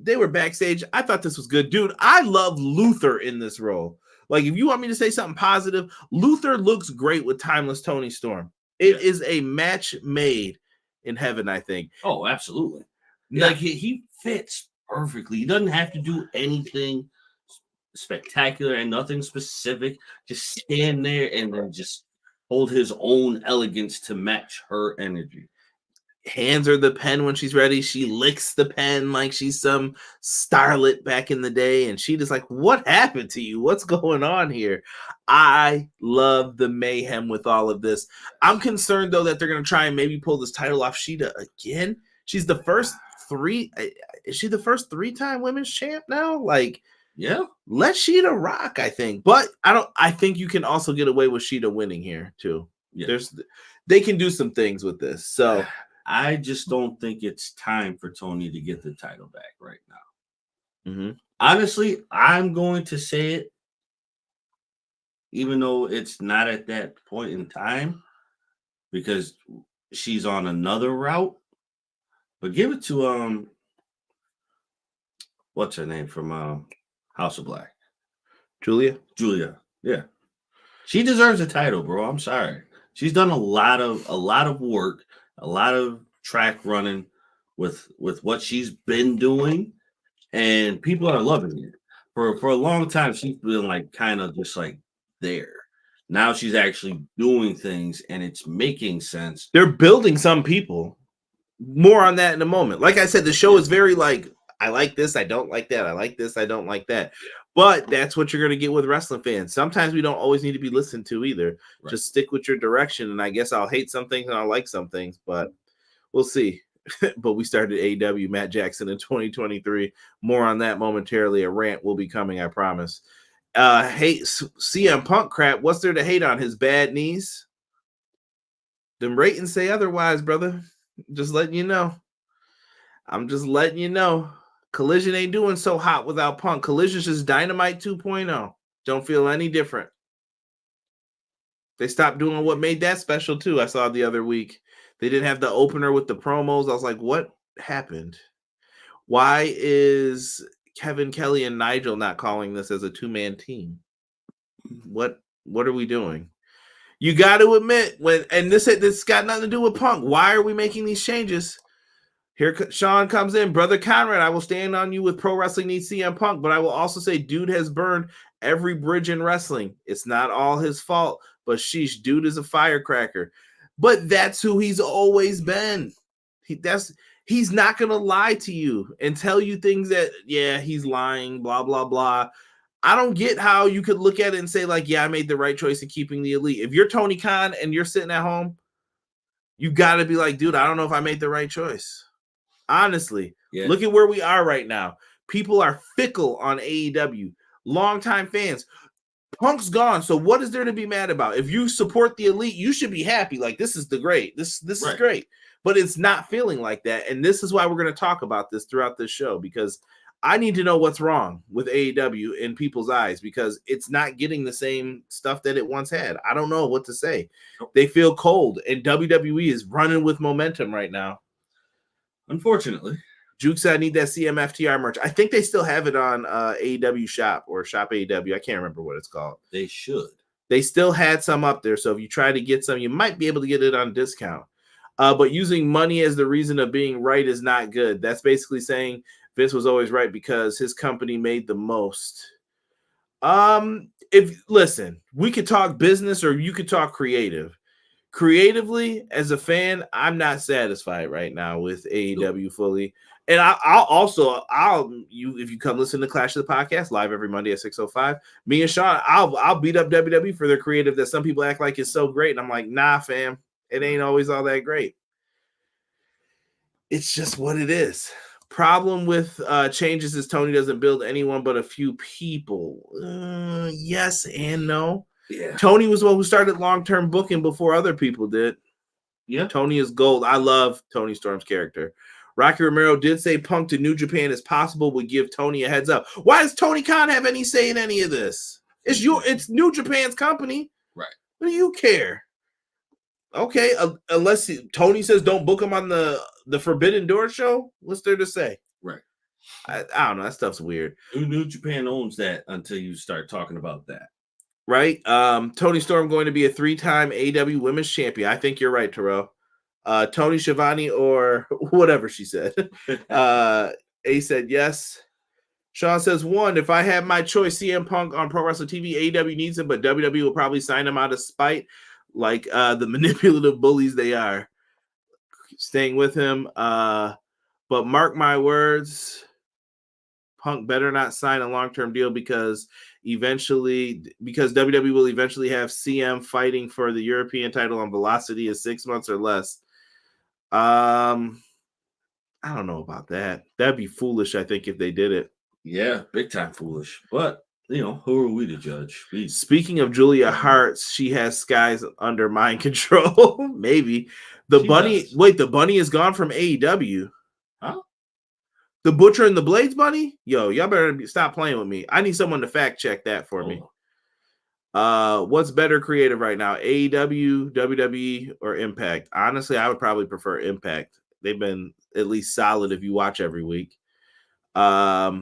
[SPEAKER 1] They were backstage. I thought this was good. Dude, I love Luther in this role. Like, if you want me to say something positive, Luther looks great with timeless Tony Storm. It is a match made in heaven, I think.
[SPEAKER 2] Oh, absolutely. Like, he fits perfectly. He doesn't have to do anything spectacular and nothing specific. Just stand there and then just hold his own elegance to match her energy.
[SPEAKER 1] Hands her the pen when she's ready. She licks the pen like she's some starlet back in the day. And she just like, what happened to you? What's going on here? I love the mayhem with all of this. I'm concerned, though, that they're going to try and maybe pull this title off Shida again. She's the first 3. Is she the first 3-time women's champ now? Like,
[SPEAKER 2] yeah,
[SPEAKER 1] let Shida rock, I think. But I think you can also get away with Shida winning here, too.
[SPEAKER 2] Yeah.
[SPEAKER 1] They can do some things with this. So
[SPEAKER 2] I just don't think it's time for Tony to get the title back right now.
[SPEAKER 1] Mm-hmm.
[SPEAKER 2] Honestly, I'm going to say it, even though it's not at that point in time, because she's on another route. But give it to what's her name from House of Black?
[SPEAKER 1] Julia.
[SPEAKER 2] Yeah. She deserves a title, bro. I'm sorry. She's done a lot of work, a lot of track running with what she's been doing, and people are loving it. For a long time, she's been like kind of just like there. Now she's actually doing things, and it's making sense.
[SPEAKER 1] They're building some people. More on that in a moment. Like I said, the show is very like, I like this, I don't like that. I like this, I don't like that. But that's what you're going to get with wrestling fans. Sometimes we don't always need to be listened to either. Right. Just stick with your direction. And I guess I'll hate some things and I'll like some things, but we'll see. But we started AEW, Matt Jackson in 2023. More on that momentarily. A rant will be coming, I promise. Hate CM Punk crap. What's there to hate on? His bad knees? Them ratings say otherwise, brother. Just letting you know. I'm just letting you know. Collision ain't doing so hot without Punk. Collision's just Dynamite 2.0. Don't feel any different. They stopped doing what made that special too. I saw the other week. They didn't have the opener with the promos. I was like, what happened? Why is Kevin Kelly and Nigel not calling this as a 2-man team? What are we doing? You got to admit, and this got nothing to do with Punk. Why are we making these changes? Sean comes in. Brother Conrad, I will stand on you with Pro Wrestling needs CM Punk, but I will also say dude has burned every bridge in wrestling. It's not all his fault, but sheesh, dude is a firecracker. But that's who he's always been. He's not going to lie to you and tell you things that, yeah, he's lying, blah, blah, blah. I don't get how you could look at it and say, like, yeah, I made the right choice in keeping the elite. If you're Tony Khan and you're sitting at home, you got to be like, dude, I don't know if I made the right choice. Honestly, Look at where we are right now. People are fickle on AEW. Longtime fans. Punk's gone, so what is there to be mad about? If you support the elite, you should be happy. Like, this is the great. This is great. But it's not feeling like that, and this is why we're going to talk about this throughout this show, because I need to know what's wrong with AEW in people's eyes, because it's not getting the same stuff that it once had. I don't know what to say. They feel cold, and WWE is running with momentum right now.
[SPEAKER 2] Unfortunately.
[SPEAKER 1] Juke said I need that CMFTR merch. I think they still have it on AEW Shop or Shop AEW. I can't remember what it's called.
[SPEAKER 2] They should.
[SPEAKER 1] They still had some up there, so if you try to get some, you might be able to get it on discount. But using money as the reason of being right is not good. That's basically saying Vince was always right because his company made the most. Listen, we could talk business or you could talk creative. Creatively, as a fan, I'm not satisfied right now with AEW fully. And if you come listen to Clash of the Podcast live every Monday at 6:05, me and Sean, I'll beat up WWE for their creative that some people act like is so great. And I'm like, nah, fam, it ain't always all that great. It's just what it is. Problem with changes is Tony doesn't build anyone but a few people. Yes and no.
[SPEAKER 2] Yeah.
[SPEAKER 1] Tony was the one who started long-term booking before other people did.
[SPEAKER 2] Yeah.
[SPEAKER 1] Tony is gold. I love Tony Storm's character. Rocky Romero did say Punk to New Japan as possible would give Tony a heads up. Why does Tony Khan have any say in any of this? It's New Japan's company.
[SPEAKER 2] Right.
[SPEAKER 1] What do you care? Okay, unless Tony says don't book him on the Forbidden Door show, what's there to say?
[SPEAKER 2] Right.
[SPEAKER 1] I don't know. That stuff's weird.
[SPEAKER 2] New Japan owns that until you start talking about that. Right.
[SPEAKER 1] Tony Storm going to be a 3-time AEW Women's Champion. I think you're right, Terrell. Tony Schiavone or whatever she said. A said yes. Sean says, 1, if I have my choice, CM Punk on Pro Wrestling TV, AEW needs him, but WWE will probably sign him out of spite, like the manipulative bullies they are. Staying with him. But mark my words, Punk better not sign a long-term deal because WWE will eventually have CM fighting for the European title on Velocity in 6 months or less. I don't know about that. That'd be foolish, I think, if they did it.
[SPEAKER 2] Yeah, big time foolish. But, who are we to judge?
[SPEAKER 1] Speaking of Julia Hart, she has skies under mind control. Maybe. The bunny is gone from AEW.
[SPEAKER 2] Huh?
[SPEAKER 1] The Butcher and the Blades bunny? Yo, y'all better stop playing with me. I need someone to fact check that for me. What's better creative right now? AEW, WWE, or Impact? Honestly, I would probably prefer Impact. They've been at least solid if you watch every week. Yeah.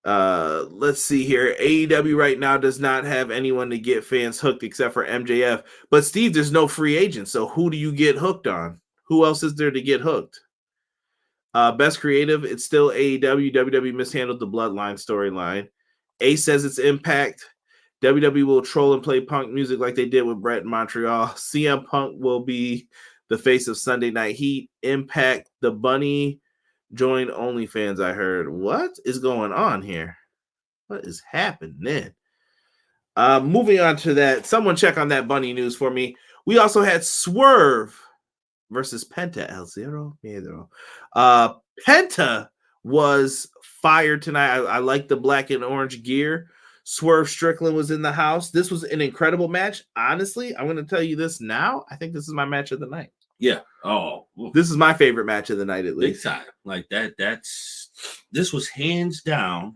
[SPEAKER 1] Let's see here. AEW right now does not have anyone to get fans hooked except for MJF. But Steve, there's no free agent. So who do you get hooked on? Who else is there to get hooked? Best creative, it's still AEW. WWE mishandled the Bloodline storyline. Ace says it's Impact. WWE will troll and play Punk music like they did with Brett in Montreal. CM Punk will be the face of Sunday Night Heat. Impact, the bunny joined OnlyFans, I heard. What is going on here? What is happening? Moving on to that. Someone check on that bunny news for me. We also had Swerve versus Penta, El Zero Miedo. Penta was fired tonight. I like the black and orange gear. Swerve Strickland was in the house. This was an incredible match. Honestly, I'm going to tell you this now. I think this is my match of the night.
[SPEAKER 2] Yeah. Oh,
[SPEAKER 1] this is my favorite match of the night, at least.
[SPEAKER 2] Big time. Like that. This was hands down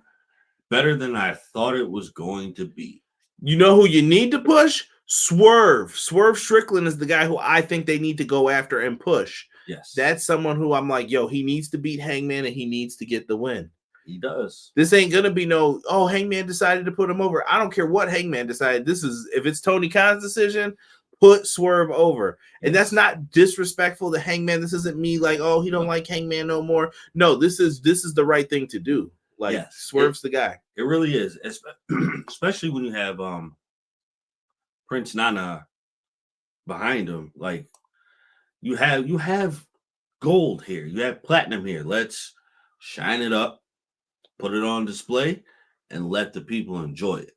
[SPEAKER 2] better than I thought it was going to be.
[SPEAKER 1] You know who you need to push? Swerve Strickland is the guy who I think they need to go after and push.
[SPEAKER 2] Yes.
[SPEAKER 1] That's someone who I'm like, yo, he needs to beat Hangman and he needs to get the win.
[SPEAKER 2] He does.
[SPEAKER 1] This ain't gonna be Hangman decided to put him over. I don't care what Hangman decided. If it's Tony Khan's decision, put Swerve over. And
[SPEAKER 2] Yes.
[SPEAKER 1] that's not disrespectful to Hangman. This isn't me like, oh, he don't like Hangman no more. No, this is the right thing to do. Like,
[SPEAKER 2] Yes,
[SPEAKER 1] Swerve's the guy.
[SPEAKER 2] It really is, especially when you have Prince Nana behind him. Like, you have gold here, you have platinum here. Let's shine it up, put it on display, and let the people enjoy it.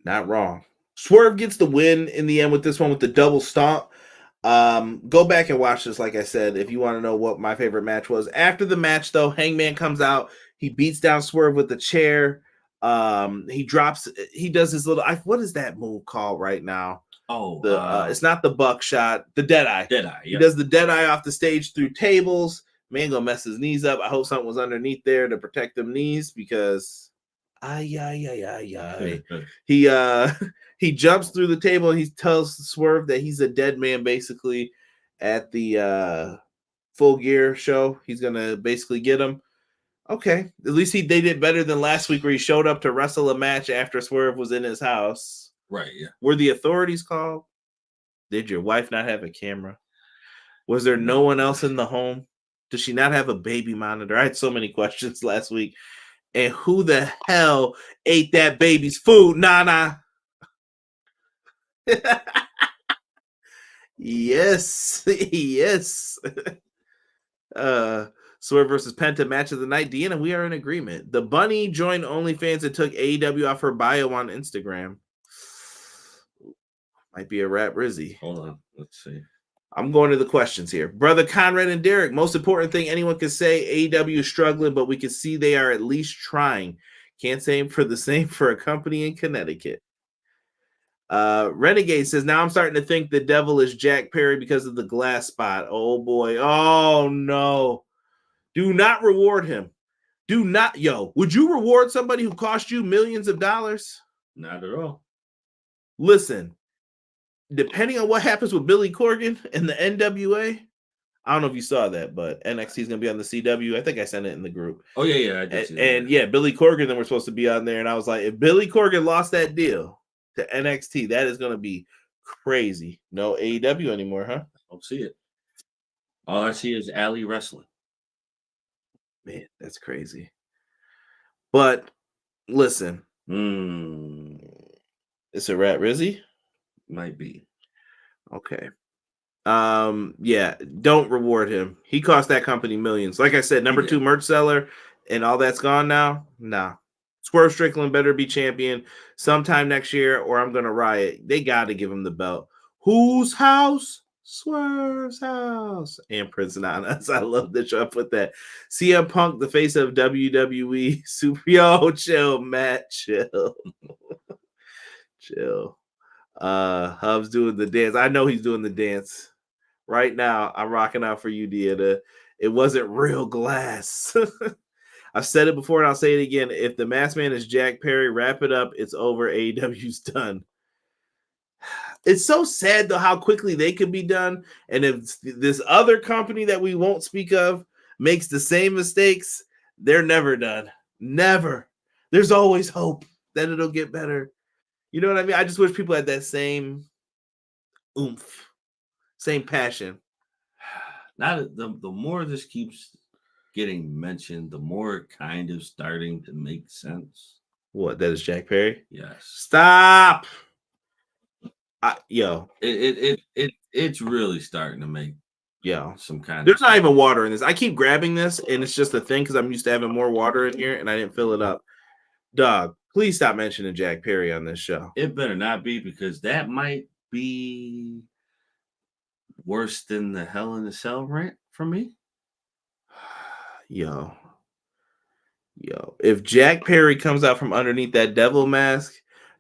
[SPEAKER 1] Not wrong. Swerve gets the win in the end with this one with the double stomp. Go back and watch this, like I said, if you want to know what my favorite match was. After the match, though, Hangman comes out. He beats down Swerve with the chair. He does his little, what is that move called right now?
[SPEAKER 2] Oh,
[SPEAKER 1] it's not the buckshot, the Deadeye.
[SPEAKER 2] Deadeye,
[SPEAKER 1] He does the Deadeye off the stage through tables. Man gonna mess his knees up. I hope something was underneath there to protect them knees because he jumps through the table and he tells Swerve that he's a dead man basically at the Full Gear show. He's gonna basically get him. Okay, at least they did better than last week where he showed up to wrestle a match after Swerve was in his house.
[SPEAKER 2] Right, yeah.
[SPEAKER 1] Were the authorities called? Did your wife not have a camera? Was there no one else in the home? Does she not have a baby monitor? I had so many questions last week. And who the hell ate that baby's food, Nana? Yes. Swerve versus Penta match of the night. Deanna, we are in agreement. The bunny joined OnlyFans and took AEW off her bio on Instagram. Might be a rap Rizzy.
[SPEAKER 2] Hold on. Let's see.
[SPEAKER 1] I'm going to the questions here. Brother Conrad and Derek, most important thing anyone could say, AEW is struggling, but we can see they are at least trying. Can't say for the same for a company in Connecticut. Renegade says, now I'm starting to think the devil is Jack Perry because of the glass spot. Oh, boy. Oh, no. Do not reward him. Do not. Yo, would you reward somebody who cost you millions of dollars?
[SPEAKER 2] Not at all.
[SPEAKER 1] Listen, depending on what happens with Billy Corgan and the NWA, I don't know if you saw that, but NXT is going to be on the CW. I think I sent it in the group.
[SPEAKER 2] Oh, yeah, I did see that.
[SPEAKER 1] And yeah, Billy Corgan then we're supposed to be on there. And I was like, if Billy Corgan lost that deal to NXT, that is going to be crazy. No AEW anymore, huh?
[SPEAKER 2] I don't see it. All I see is Alley wrestling.
[SPEAKER 1] Man, that's crazy. But listen, it's a rat Rizzy?
[SPEAKER 2] Might be.
[SPEAKER 1] Okay. Yeah, don't reward him. He cost that company millions. Like I said, number 2 merch seller, and all that's gone now. Nah. Swerve Strickland better be champion sometime next year, or I'm gonna riot. They gotta give him the belt. Whose house? Swerve's house. And Prince Nana. I love that y'all put that. CM Punk, the face of WWE. Super. Yo, chill, Matt. Chill. Chill. Hub's doing the dance. I know he's doing the dance. Right now, I'm rocking out for you, Deanna. It wasn't real glass. I've said it before and I'll say it again. If the masked man is Jack Perry, wrap it up. It's over. AEW's done. It's so sad, though, how quickly they could be done. And if this other company that we won't speak of makes the same mistakes, they're never done. Never. There's always hope that it'll get better. You know what I mean? I just wish people had that same oomph, same passion.
[SPEAKER 2] Now, the more this keeps getting mentioned, the more it kind of starting to make sense.
[SPEAKER 1] What? That is Jack Perry?
[SPEAKER 2] Yes.
[SPEAKER 1] Stop.
[SPEAKER 2] It's really starting to make some kind
[SPEAKER 1] There's not even water in this. I keep grabbing this, and it's just a thing because I'm used to having more water in here, and I didn't fill it up. Dog, please stop mentioning Jack Perry on this show.
[SPEAKER 2] It better not be, because that might be worse than the Hell in a Cell rant for me.
[SPEAKER 1] Yo, if Jack Perry comes out from underneath that devil mask,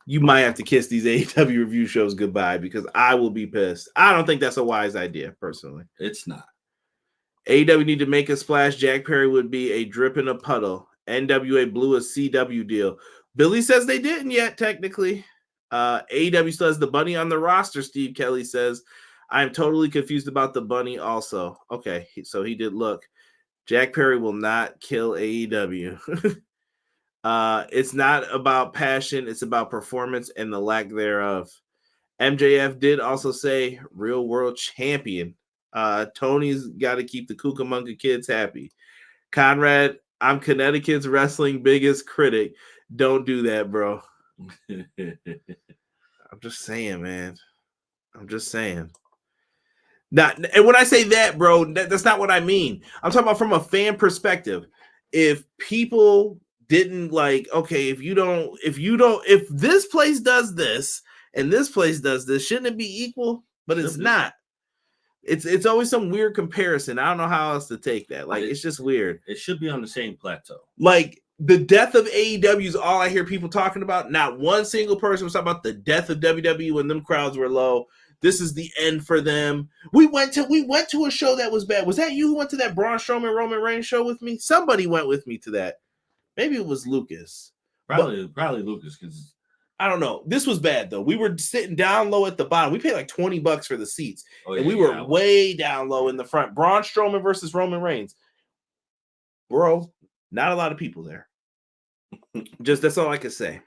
[SPEAKER 1] you might have to kiss these AEW review shows goodbye, because I will be pissed. I don't think that's a wise idea, personally.
[SPEAKER 2] It's not.
[SPEAKER 1] AEW need to make a splash. Jack Perry would be a drip in a puddle. NWA blew a CW deal. Billy says they didn't yet, technically. AEW still has the bunny on the roster, Steve Kelly says. I'm totally confused about the bunny also. Okay, so he did look. Jack Perry will not kill AEW. It's not about passion, it's about performance and the lack thereof. MJF did also say real world champion. Tony's got to keep the Cucamonga kids happy. Conrad, I'm Connecticut's wrestling biggest critic. Don't do that, bro. I'm just saying, man. I'm just saying. And when I say that, bro, that's not what I mean. I'm talking about from a fan perspective. If people didn't like, okay, if this place does this and this place does this, shouldn't it be equal? But it's not. It's always some weird comparison. I don't know how else to take that. Like, it's just weird.
[SPEAKER 2] It should be on the same plateau.
[SPEAKER 1] Like, the death of AEW is all I hear people talking about. Not one single person was talking about the death of WWE when them crowds were low. This is the end for them. We went to a show that was bad. Was that you who went to that Braun Strowman Roman Reigns show with me? Somebody went with me to that. Maybe it was Lucas.
[SPEAKER 2] Probably Lucas, because
[SPEAKER 1] I don't know. This was bad though. We were sitting down low at the bottom. We paid like $20 for the seats, and we were way down low in the front. Braun Strowman versus Roman Reigns, bro. Not a lot of people there. Just that's all I can say.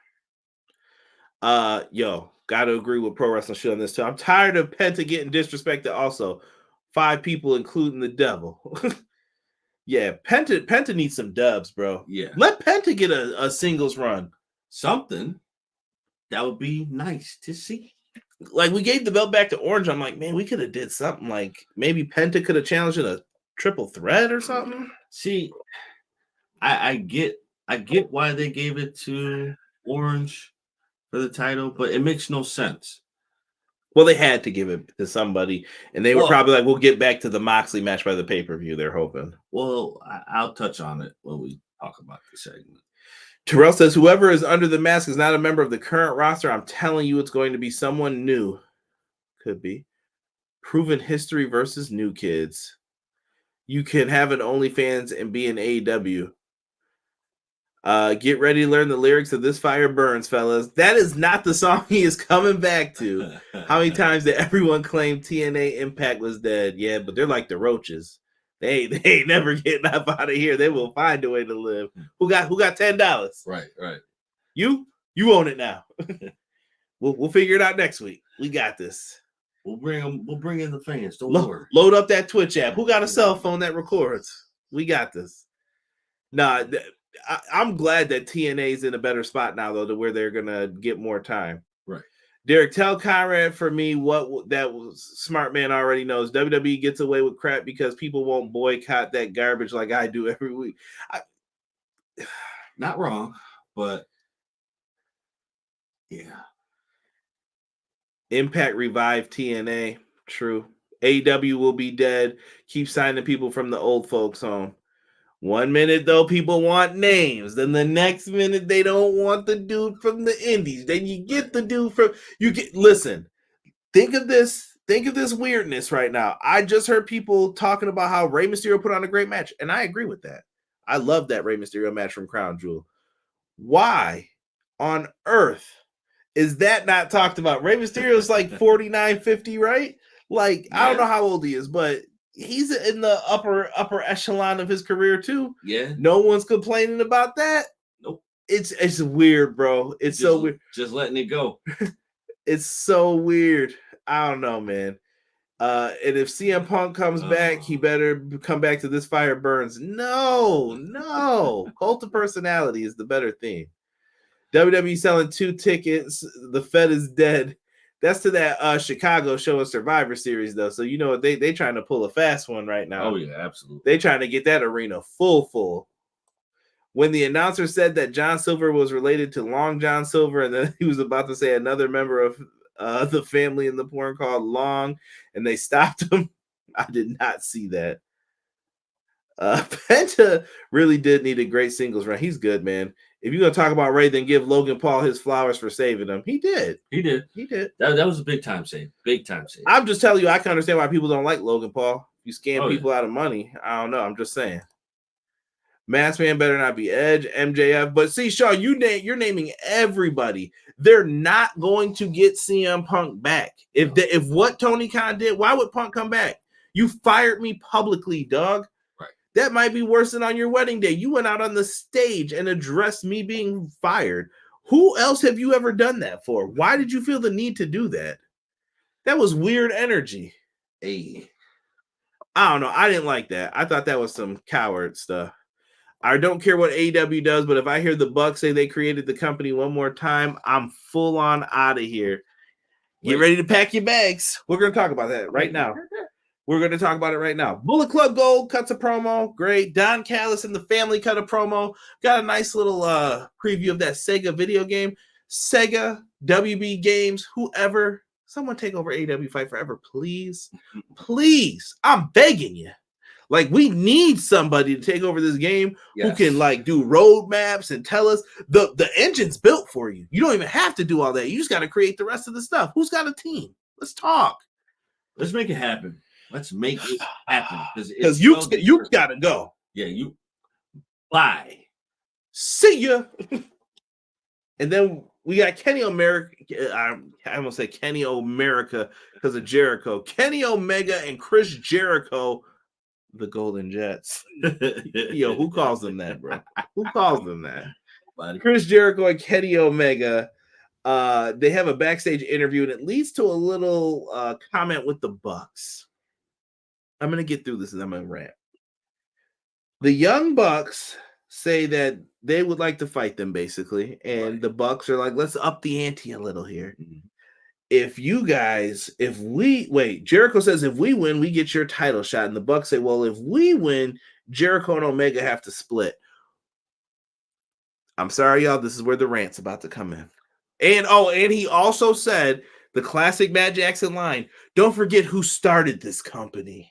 [SPEAKER 1] Yo, gotta agree with Pro Wrestling Shit on this too. I'm tired of Penta getting disrespected. Also, 5 people, including the devil. Yeah, Penta needs some dubs, bro.
[SPEAKER 2] Yeah,
[SPEAKER 1] let Penta get a singles run.
[SPEAKER 2] Something that would be nice to see.
[SPEAKER 1] Like, we gave the belt back to Orange. I'm like, man, we could have did something. Like, maybe Penta could have challenged in a triple threat or something.
[SPEAKER 2] See, I get why they gave it to Orange for the title, but it makes no sense.
[SPEAKER 1] Well, they had to give it to somebody, and they were probably like, we'll get back to the Moxley match by the pay-per-view, they're hoping.
[SPEAKER 2] Well, I'll touch on it when we talk about the segment.
[SPEAKER 1] Terrell says, whoever is under the mask is not a member of the current roster. I'm telling you, it's going to be someone new. Could be. Proven history versus new kids. You can have an OnlyFans and be an AEW. Get ready to learn the lyrics of This Fire Burns, fellas. That is not the song he is coming back to. How many times did everyone claim TNA Impact was dead? Yeah, but they're like the roaches. They ain't never getting up out of here. They will find a way to live. Who got $10?
[SPEAKER 2] Right.
[SPEAKER 1] You own it now. We'll figure it out next week. We got this.
[SPEAKER 2] We'll bring in the fans. Don't worry.
[SPEAKER 1] Load up that Twitch app. Who got a cell phone that records? We got this. Nah, I'm glad that TNA's in a better spot now, though, to where they're gonna get more time.
[SPEAKER 2] Right.
[SPEAKER 1] Derek, tell Conrad for me what that smart man already knows. WWE gets away with crap because people won't boycott that garbage like I do every week.
[SPEAKER 2] Not wrong, but yeah.
[SPEAKER 1] Impact revived TNA. True. AEW will be dead. Keep signing people from the old folks home. 1 minute, though, people want names. Then the next minute, they don't want the dude from the indies. Then you get the dude from... Listen, think of this weirdness right now. I just heard people talking about how Rey Mysterio put on a great match, and I agree with that. I love that Rey Mysterio match from Crown Jewel. Why on earth is that not talked about? Rey Mysterio is like 49, 50, right? Like, yeah. I don't know how old he is, but... he's in the upper echelon of his career too.
[SPEAKER 2] Yeah.
[SPEAKER 1] No one's complaining about that.
[SPEAKER 2] Nope.
[SPEAKER 1] It's weird, bro. It's so weird.
[SPEAKER 2] Just letting it go.
[SPEAKER 1] It's so weird. I don't know, man. And if CM Punk comes back, he better come back to This Fire Burns. No. Cult of Personality is the better theme. WWE selling 2 tickets. The Fed is dead. That's to that Chicago show of Survivor Series, though. So you know what they trying to pull a fast one right now.
[SPEAKER 2] Oh yeah, absolutely.
[SPEAKER 1] They trying to get that arena full. When the announcer said that John Silver was related to Long John Silver, and then he was about to say another member of the family in the porn called Long, and they stopped him, I did not see that. Penta really did need a great singles run. He's good, man. If you're going to talk about Ray, then give Logan Paul his flowers for saving him. He did. That was a big time save. I'm just telling you, I can understand why people don't like Logan Paul. You scam people out of money. I don't know. I'm just saying. Masked Man better not be Edge, MJF. But see, Shaw, you're naming everybody. They're not going to get CM Punk back. If what Tony Khan did, why would Punk come back? You fired me publicly, dog. That might be worse than on your wedding day. You went out on the stage and addressed me being fired. Who else have you ever done that for? Why did you feel the need to do that? That was weird energy.
[SPEAKER 2] Hey,
[SPEAKER 1] I don't know. I didn't like that. I thought that was some coward stuff. I don't care what AEW does, but if I hear the Bucks say they created the company one more time, I'm full on out of here. Get ready to pack your bags. We're going to talk about that right now. We're going to talk about it right now. Bullet Club Gold cuts a promo. Great. Don Callis and the family cut a promo. Got a nice little preview of that Sega video game. Sega, WB Games, whoever. Someone take over AEW Fight Forever, please. Please. I'm begging you. Like, we need somebody to take over this game who can, like, do roadmaps and tell us the engine's built for you. You don't even have to do all that. You just got to create the rest of the stuff. Who's got a team? Let's talk.
[SPEAKER 2] Let's make it happen. Let's make it happen.
[SPEAKER 1] Because you got to go.
[SPEAKER 2] Yeah, you bye.
[SPEAKER 1] See ya. And then we got Kenny Omega. I'm going to say Kenny Omerica because of Jericho. Kenny Omega and Chris Jericho, the Golden Jets. Yo, who calls them that, bro? Who calls them that?
[SPEAKER 2] Buddy.
[SPEAKER 1] Chris Jericho and Kenny Omega. They have a backstage interview, and it leads to a little comment with the Bucks. I'm going to get through this, and I'm going to rant. The Young Bucks say that they would like to fight them, basically, and the Bucks are like, let's up the ante a little here. Jericho says if we win, we get your title shot. And the Bucks say, well, if we win, Jericho and Omega have to split. I'm sorry, y'all. This is where the rant's about to come in. And he also said the classic Matt Jackson line, don't forget who started this company.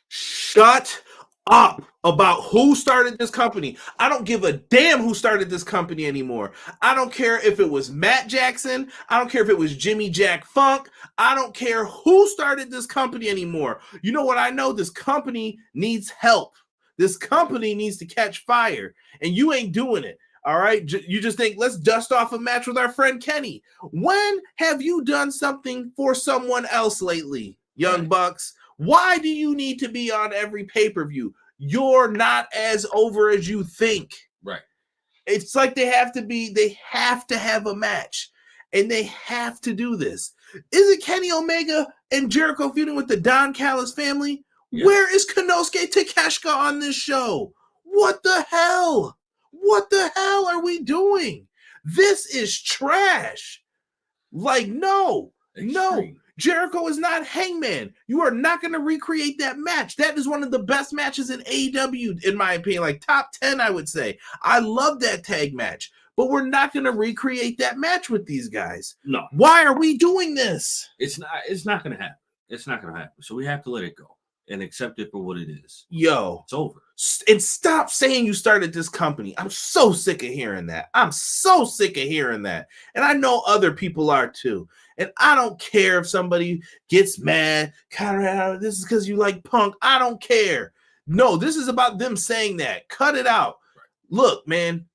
[SPEAKER 1] Shut up about who started this company. I don't give a damn who started this company anymore. I don't care if it was Matt Jackson. I don't care if it was Jimmy Jack Funk. I don't care who started this company anymore. You know what I know? This company needs help. This company needs to catch fire, and you ain't doing it. All right? You just think, let's dust off a match with our friend Kenny. When have you done something for someone else lately, Young Bucks? Why do you need to be on every pay-per-view? You're not as over as you think.
[SPEAKER 2] Right.
[SPEAKER 1] It's like they have to have a match, and they have to do this. Is it Kenny Omega and Jericho feuding with the Don Callis family? Yeah. Where is Konosuke Takeshita on this show? What the hell? What the hell are we doing? This is trash. Like, no. Jericho is not Hangman. You are not going to recreate that match. That is one of the best matches in AEW, in my opinion. Like top 10, I would say. I love that tag match. But we're not going to recreate that match with these guys.
[SPEAKER 2] No.
[SPEAKER 1] Why are we doing this?
[SPEAKER 2] It's not going to happen. It's not going to happen. So we have to let it go and accept it for what it is.
[SPEAKER 1] Yo.
[SPEAKER 2] It's over.
[SPEAKER 1] And stop saying you started this company. I'm so sick of hearing that. And I know other people are too. And I don't care if somebody gets mad. This is because you like Punk. I don't care. No, this is about them saying that. Cut it out. Right. Look, man,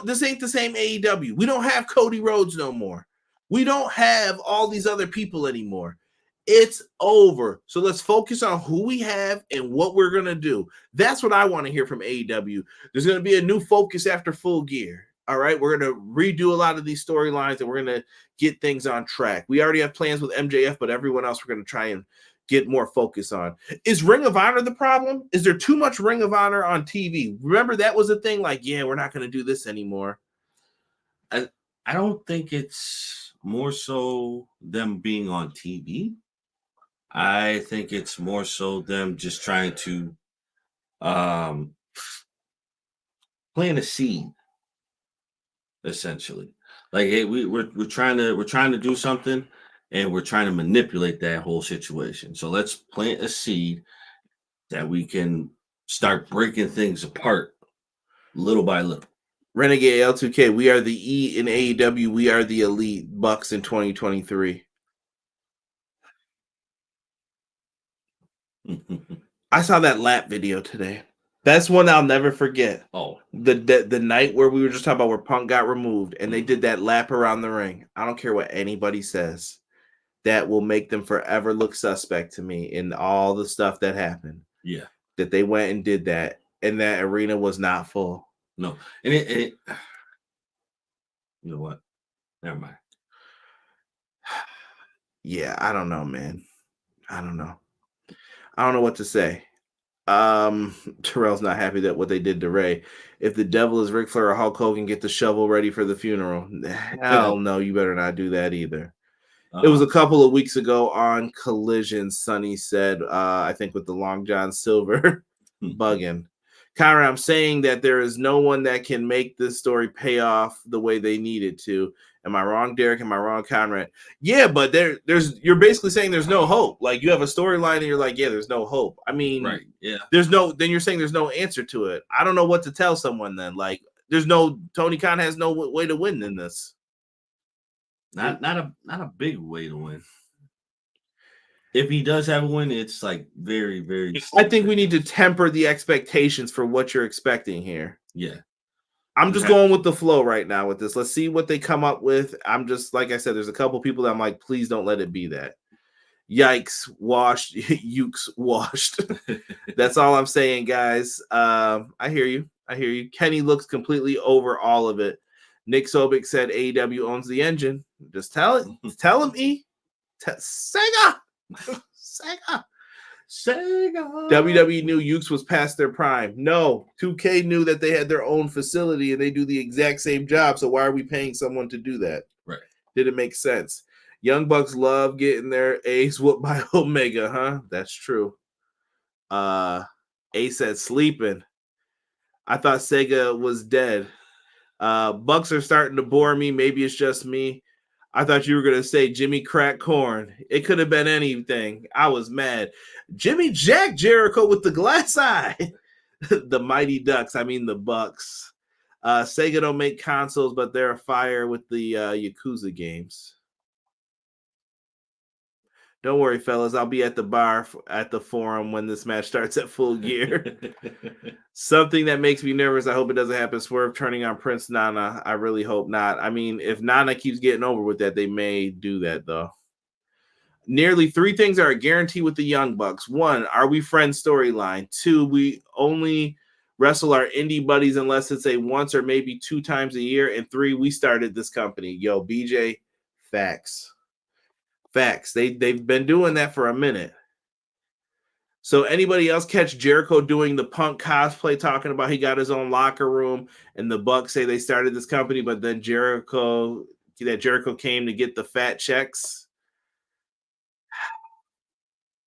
[SPEAKER 1] this ain't the same AEW. We don't have Cody Rhodes no more. We don't have all these other people anymore. It's over. So let's focus on who we have and what we're going to do. That's what I want to hear from AEW. There's going to be a new focus after Full Gear. All right, we're going to redo a lot of these storylines, and we're going to get things on track. We already have plans with MJF, but everyone else we're going to try and get more focus on. Is Ring of Honor the problem? Is there too much Ring of Honor on TV? Remember, that was a thing like, yeah, we're not going to do this anymore.
[SPEAKER 2] I don't think it's more so them being on TV. I think it's more so them just trying to plant a seed. Essentially, like, hey, we're trying to do something, and we're trying to manipulate that whole situation. So let's plant a seed that we can start breaking things apart little by little.
[SPEAKER 1] Renegade L2K, we are the E in AEW. We are the elite Bucks in 2023. I saw that lap video today. That's one I'll never forget.
[SPEAKER 2] Oh,
[SPEAKER 1] the night where we were just talking about where Punk got removed, and they did that lap around the ring. I don't care what anybody says. That will make them forever look suspect to me in all the stuff that happened.
[SPEAKER 2] Yeah.
[SPEAKER 1] that they went and did that, and that arena was not full.
[SPEAKER 2] No. And it you know what? Never mind.
[SPEAKER 1] Yeah, I don't know, man. I don't know what to say. Terrell's not happy that what they did to Ray. If the devil is Ric Flair or Hulk Hogan, get the shovel ready for the funeral. Hell no, you better not do that either. It was a couple of weeks ago on Collision. Sonny said, I think with the Long John Silver bugging. Conrad, I'm saying that there is no one that can make this story pay off the way they need it to. Am I wrong, Derek? Am I wrong, Conrad? Yeah, but you're basically saying there's no hope. Like you have a storyline and you're like, yeah, there's no hope. I mean,
[SPEAKER 2] right, yeah.
[SPEAKER 1] Then you're saying there's no answer to it. I don't know what to tell someone then. Like Tony Khan has no way to win in this.
[SPEAKER 2] Not a big way to win. If he does have a win, it's like very, very.
[SPEAKER 1] I think we need to temper the expectations for what you're expecting here.
[SPEAKER 2] Yeah.
[SPEAKER 1] I'm just going with the flow right now with this. Let's see what they come up with. I'm just, like I said, there's a couple people that I'm like, please don't let it be that. Yikes, washed, ukes, washed. That's all I'm saying, guys. I hear you. Kenny looks completely over all of it. Nick Sobek said AEW owns the engine. Just tell it. Tell him, E. Sega. WWE knew Ukes was past their prime. No, 2K knew that they had their own facility and they do the exact same job. So why are we paying someone to do that?
[SPEAKER 2] Right.
[SPEAKER 1] Didn't make sense. Young Bucks love getting their A's whooped by Omega, huh? That's true. A said sleeping. I thought Sega was dead. Bucks are starting to bore me. Maybe it's just me. I thought you were going to say Jimmy Crack Corn. It could have been anything. I was mad. Jimmy Jack Jericho with the glass eye. The Mighty Ducks. I mean the Bucks. Sega don't make consoles, but they're fire with the Yakuza games. Don't worry, fellas. I'll be at the bar at the forum when this match starts at Full Gear. Something that makes me nervous. I hope it doesn't happen. Swerve turning on Prince Nana. I really hope not. I mean, if Nana keeps getting over with that, they may do that, though. Nearly 3 things are a guarantee with the Young Bucks. 1, are we friends storyline? 2, we only wrestle our indie buddies unless it's a once or maybe 2 times a year. And 3, we started this company. Yo, BJ, facts. Facts. They've been doing that for a minute. So anybody else catch Jericho doing the Punk cosplay, talking about he got his own locker room, and the Bucks say they started this company, but then Jericho came to get the fat checks.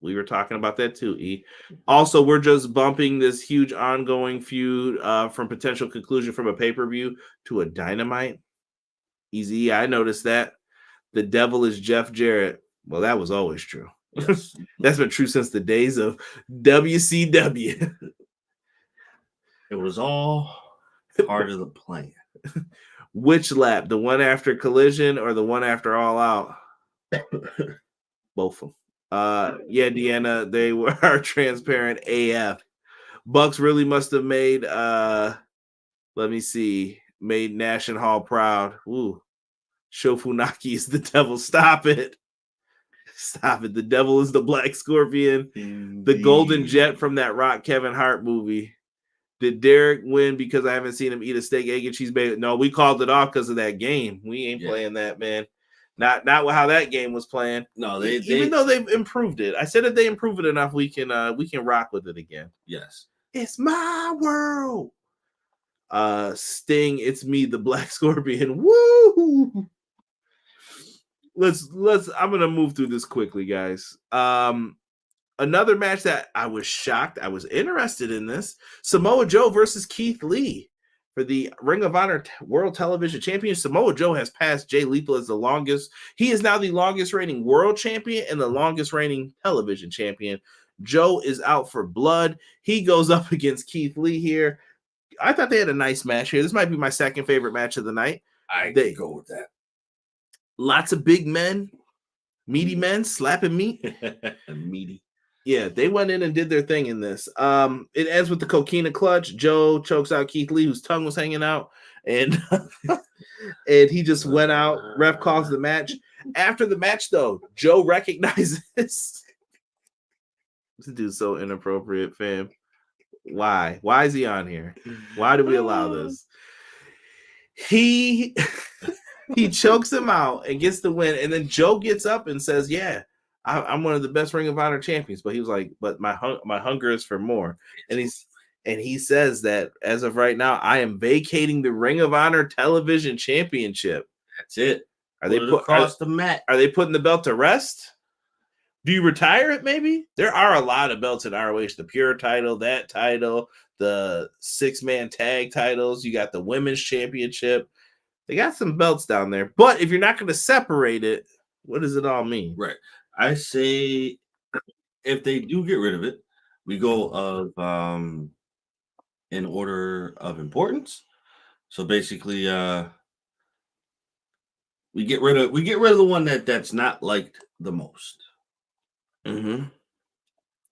[SPEAKER 1] We were talking about that too, E. Also, we're just bumping this huge ongoing feud from potential conclusion from a pay-per-view to a Dynamite. Easy, I noticed that. The devil is Jeff Jarrett. Well, that was always true. Yes. That's been true since the days of WCW.
[SPEAKER 2] It was all part of the plan.
[SPEAKER 1] Which lap? The one after Collision or the one after All Out? Both of them. Yeah, Deanna, they are transparent AF. Bucks really must have made, made Nash and Hall proud. Ooh. Shofunaki is the devil. Stop it. Stop it. The devil is the Black Scorpion. Indeed. The Golden Jet from that Rock Kevin Hart movie. Did Derek win because I haven't seen him eat a steak, egg, and cheese bagel? No, we called it off because of that game. We ain't playing that, man. Not how that game was playing. No, even though they've improved it. I said if they improve it enough, we can rock with it again.
[SPEAKER 2] Yes.
[SPEAKER 1] It's my world. Sting, it's me, the Black Scorpion. Woo! Let's I'm gonna move through this quickly, guys. Another match that I was shocked, I was interested in this. Samoa Joe versus Keith Lee for the Ring of Honor World Television Champion. Samoa Joe has passed Jay Lethal as the longest. He is now the longest reigning world champion and the longest reigning television champion. Joe is out for blood. He goes up against Keith Lee here. I thought they had a nice match here. This might be my second favorite match of the night.
[SPEAKER 2] I could go with that.
[SPEAKER 1] Lots of big men, meaty men slapping meat.
[SPEAKER 2] Meaty.
[SPEAKER 1] Yeah, they went in and did their thing in this. It ends with the coquina clutch. Joe chokes out Keith Lee, whose tongue was hanging out, and and he just went out. Ref calls the match. After the match, though, Joe recognizes This dude's so inappropriate, fam. Why? Why is he on here? Why do we allow this? He chokes him out and gets the win, and then Joe gets up and says, "Yeah, I'm one of the best Ring of Honor champions." But he was like, "But my hunger is for more." And he says that as of right now, I am vacating the Ring of Honor Television Championship.
[SPEAKER 2] That's it.
[SPEAKER 1] Are they
[SPEAKER 2] across the mat?
[SPEAKER 1] Are they putting the belt to rest? Do you retire it? Maybe there are a lot of belts in ROH: the Pure title, that title, the 6-man tag titles. You got the Women's Championship. They got some belts down there, but if you're not going to separate it, what does it all mean?
[SPEAKER 2] Right. I say if they do get rid of it, we go of in order of importance. So basically, we get rid of the one that's not liked the most.
[SPEAKER 1] Mm-hmm.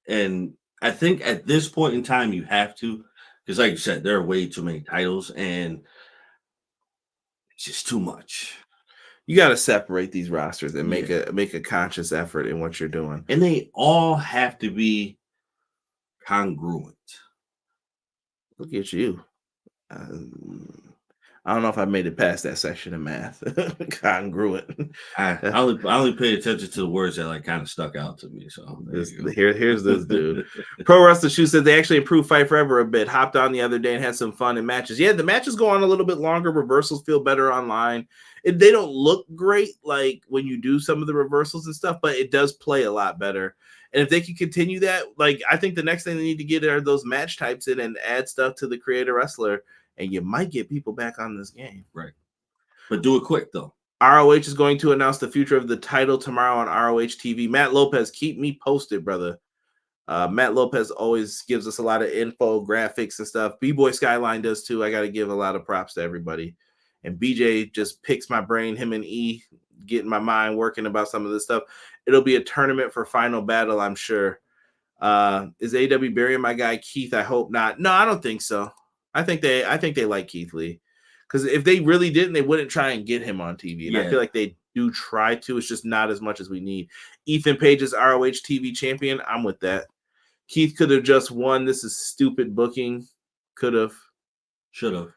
[SPEAKER 2] And I think at this point in time, you have to, because like you said, there are way too many titles, and it's just too much.
[SPEAKER 1] You got to separate these rosters and make a conscious effort in what you're doing.
[SPEAKER 2] And they all have to be congruent.
[SPEAKER 1] Look at you. I don't know if I made it past that section of math. Congruent.
[SPEAKER 2] I only paid attention to the words that like kind of stuck out to me. So
[SPEAKER 1] here's this dude. Pro Wrestler Shoe said they actually improved Fight Forever a bit. Hopped on the other day and had some fun in matches. Yeah, the matches go on a little bit longer. Reversals feel better online. They don't look great like when you do some of the reversals and stuff, but it does play a lot better. And if they can continue that, like I think the next thing they need to get are those match types in and add stuff to the Creator Wrestler. And you might get people back on this game.
[SPEAKER 2] Right. But do it quick, though.
[SPEAKER 1] ROH is going to announce the future of the title tomorrow on ROH TV. Matt Lopez, keep me posted, brother. Matt Lopez always gives us a lot of info, graphics, and stuff. B-Boy Skyline does, too. I got to give a lot of props to everybody. And BJ just picks my brain, him and E, getting my mind working about some of this stuff. It'll be a tournament for Final Battle, I'm sure. Is AEW burying my guy Keith? I hope not. No, I don't think so. I think they like Keith Lee, because if they really didn't, they wouldn't try and get him on TV. And I feel like they do try to. It's just not as much as we need. Ethan Page is ROH TV champion. I'm with that. Keith could have just won. This is stupid booking. Could have,
[SPEAKER 2] should have,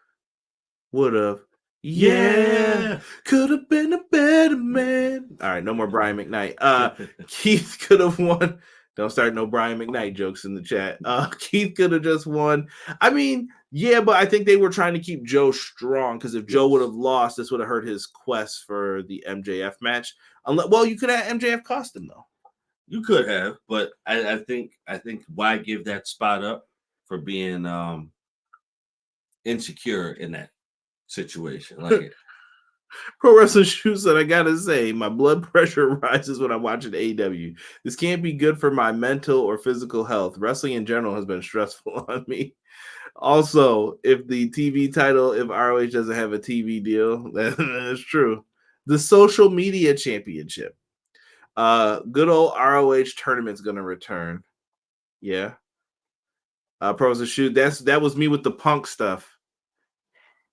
[SPEAKER 1] would have. Yeah, could have been a better man. All right, no more Brian McKnight. Keith could have won. Don't start no Brian McKnight jokes in the chat. Keith could have just won. I mean, yeah, but I think they were trying to keep Joe strong, because if Joe would have lost, this would have hurt his quest for the MJF match. Well, you could have MJF cost him, though.
[SPEAKER 2] You could have, but I think why give that spot up for being insecure in that situation? Like
[SPEAKER 1] Pro Wrestling Shoe said, I gotta say, my blood pressure rises when I'm watching AEW. This can't be good for my mental or physical health. Wrestling in general has been stressful on me. Also, if the TV title, if ROH doesn't have a TV deal, that is true. The Social Media Championship. Good old ROH tournament's gonna return. Yeah. Pro Wrestling Shoe, that was me with the Punk stuff.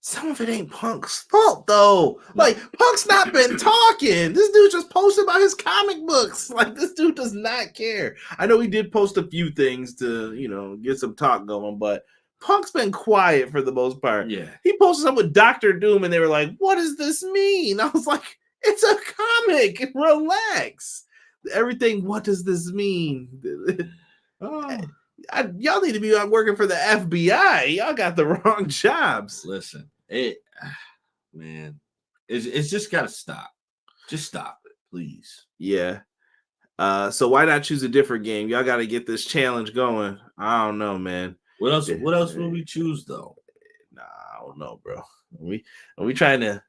[SPEAKER 1] Some of it ain't Punk's fault, though. Like, Punk's not been talking. This dude just posted about his comic books. Like, this dude does not care. I know he did post a few things to, get some talk going, but Punk's been quiet for the most part.
[SPEAKER 2] Yeah.
[SPEAKER 1] He posted something with Dr. Doom, and they were like, what does this mean? I was like, it's a comic. Relax. Everything, what does this mean? Y'all need to be working for the FBI. Y'all got the wrong jobs.
[SPEAKER 2] Listen, man, it's just got to stop. Just stop it, please.
[SPEAKER 1] Yeah. So why not choose a different game? Y'all got to get this challenge going. I don't know, man.
[SPEAKER 2] What else? What else will we choose, though?
[SPEAKER 1] Nah, I don't know, bro. Are we trying to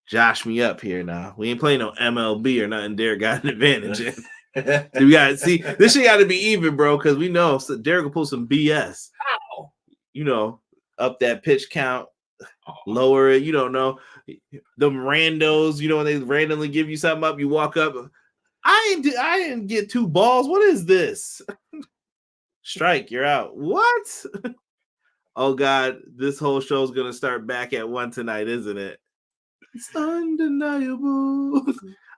[SPEAKER 1] josh me up here now? We ain't playing no MLB or nothing. Derek got an advantage in. We got to see this shit got to be even, bro, because we know Derek will pull some BS.
[SPEAKER 2] How?
[SPEAKER 1] Up that pitch count, lower it. You don't know them randos. When they randomly give you something up, you walk up. I didn't get 2 balls. What is this? Strike, you're out. What? Oh God, this whole show's gonna start back at 1 tonight, isn't it? It's undeniable.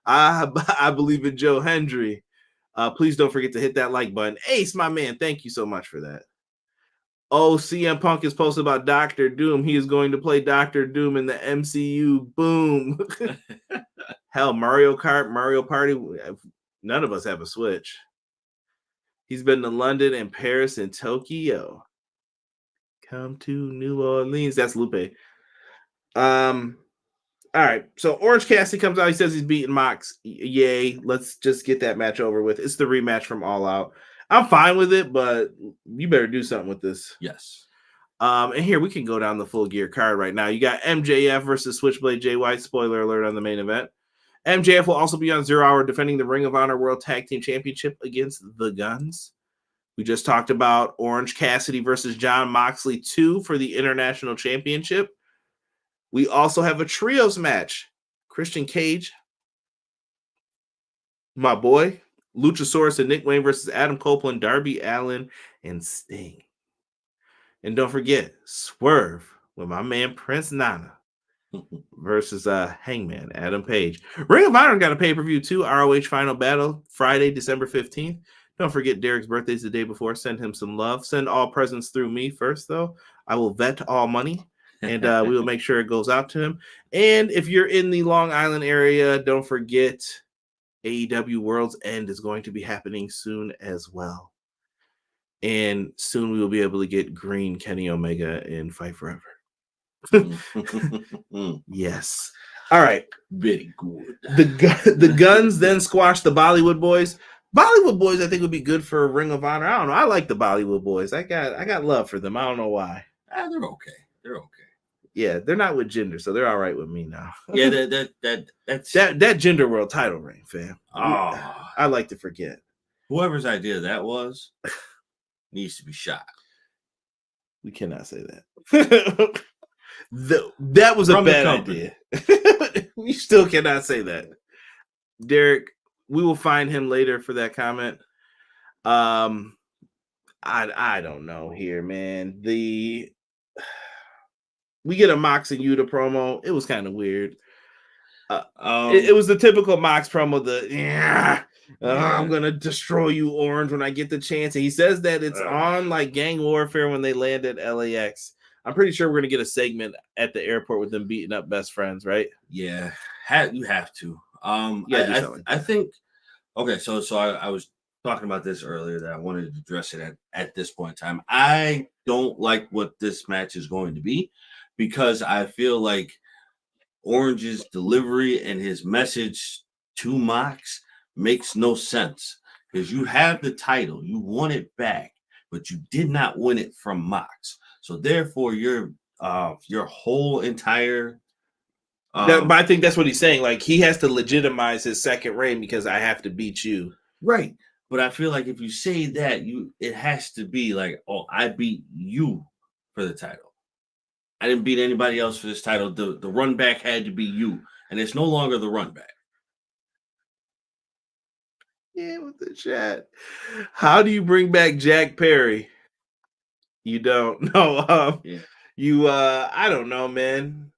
[SPEAKER 1] I believe in Joe Hendry. Please don't forget to hit that like button. Ace, my man, thank you so much for that. Oh, CM Punk is posted about Doctor Doom. He is going to play Doctor Doom in the MCU. Boom. Hell, Mario Kart, Mario Party. None of us have a Switch. He's been to London and Paris and Tokyo. Come to New Orleans. That's Lupe. All right. So Orange Cassidy comes out. He says he's beating Mox. Yay. Let's just get that match over with. It's the rematch from All Out. I'm fine with it, but you better do something with this.
[SPEAKER 2] Yes.
[SPEAKER 1] And here we can go down the Full Gear card right now. You got MJF versus Switchblade Jay White. Spoiler alert on the main event. MJF will also be on 0 Hour defending the Ring of Honor World Tag Team Championship against the Guns. We just talked about Orange Cassidy versus Jon Moxley 2 for the International Championship. We also have a trios match. Christian Cage, my boy, Luchasaurus and Nick Wayne versus Adam Copeland, Darby Allin, and Sting. And don't forget, Swerve with my man Prince Nana versus Hangman Adam Page. Ring of Honor got a pay-per-view too. ROH Final Battle, Friday, December 15th. Don't forget Derek's birthday's the day before. Send him some love. Send all presents through me first, though. I will vet all money, and we will make sure it goes out to him. And if you're in the Long Island area, don't forget AEW World's End is going to be happening soon as well. And soon we will be able to get green Kenny Omega in Fight Forever. Yes. All right.
[SPEAKER 2] Very good.
[SPEAKER 1] The Guns then squashed the Bollywood Boys. Bollywood Boys, I think, would be good for Ring of Honor. I don't know. I like the Bollywood Boys. I got love for them. I don't know why.
[SPEAKER 2] They're okay. They're okay.
[SPEAKER 1] Yeah, they're not with Jinder, so they're all right with me now.
[SPEAKER 2] Yeah, that's
[SPEAKER 1] that Jinder World title reign, fam.
[SPEAKER 2] Oh,
[SPEAKER 1] I like to forget.
[SPEAKER 2] Whoever's idea that was needs to be shot.
[SPEAKER 1] We cannot say that. That was a bad idea. We still cannot say that. Derek, we will find him later for that comment. I don't know here, man. We get a Mox and Yuta promo. It was kind of weird. It was the typical Mox promo. I'm gonna destroy you, Orange, when I get the chance. And he says that it's on like gang warfare when they land at LAX. I'm pretty sure we're gonna get a segment at the airport with them beating up best friends, right?
[SPEAKER 2] Yeah, you have to. I think. Okay, so I was talking about this earlier that I wanted to address it at this point in time. I don't like what this match is going to be because I feel like Orange's delivery and his message to Mox makes no sense because you have the title, you won it back, but you did not win it from Mox. So therefore, your whole entire
[SPEAKER 1] but I think that's what he's saying. Like he has to legitimize his second reign because I have to beat you,
[SPEAKER 2] right? But I feel like if you say that, it has to be like, oh, I beat you for the title. I didn't beat anybody else for this title. The run back had to be you, and it's no longer the run back.
[SPEAKER 1] Yeah, with the chat. How do you bring back Jack Perry? You don't. No. You. I don't know, man.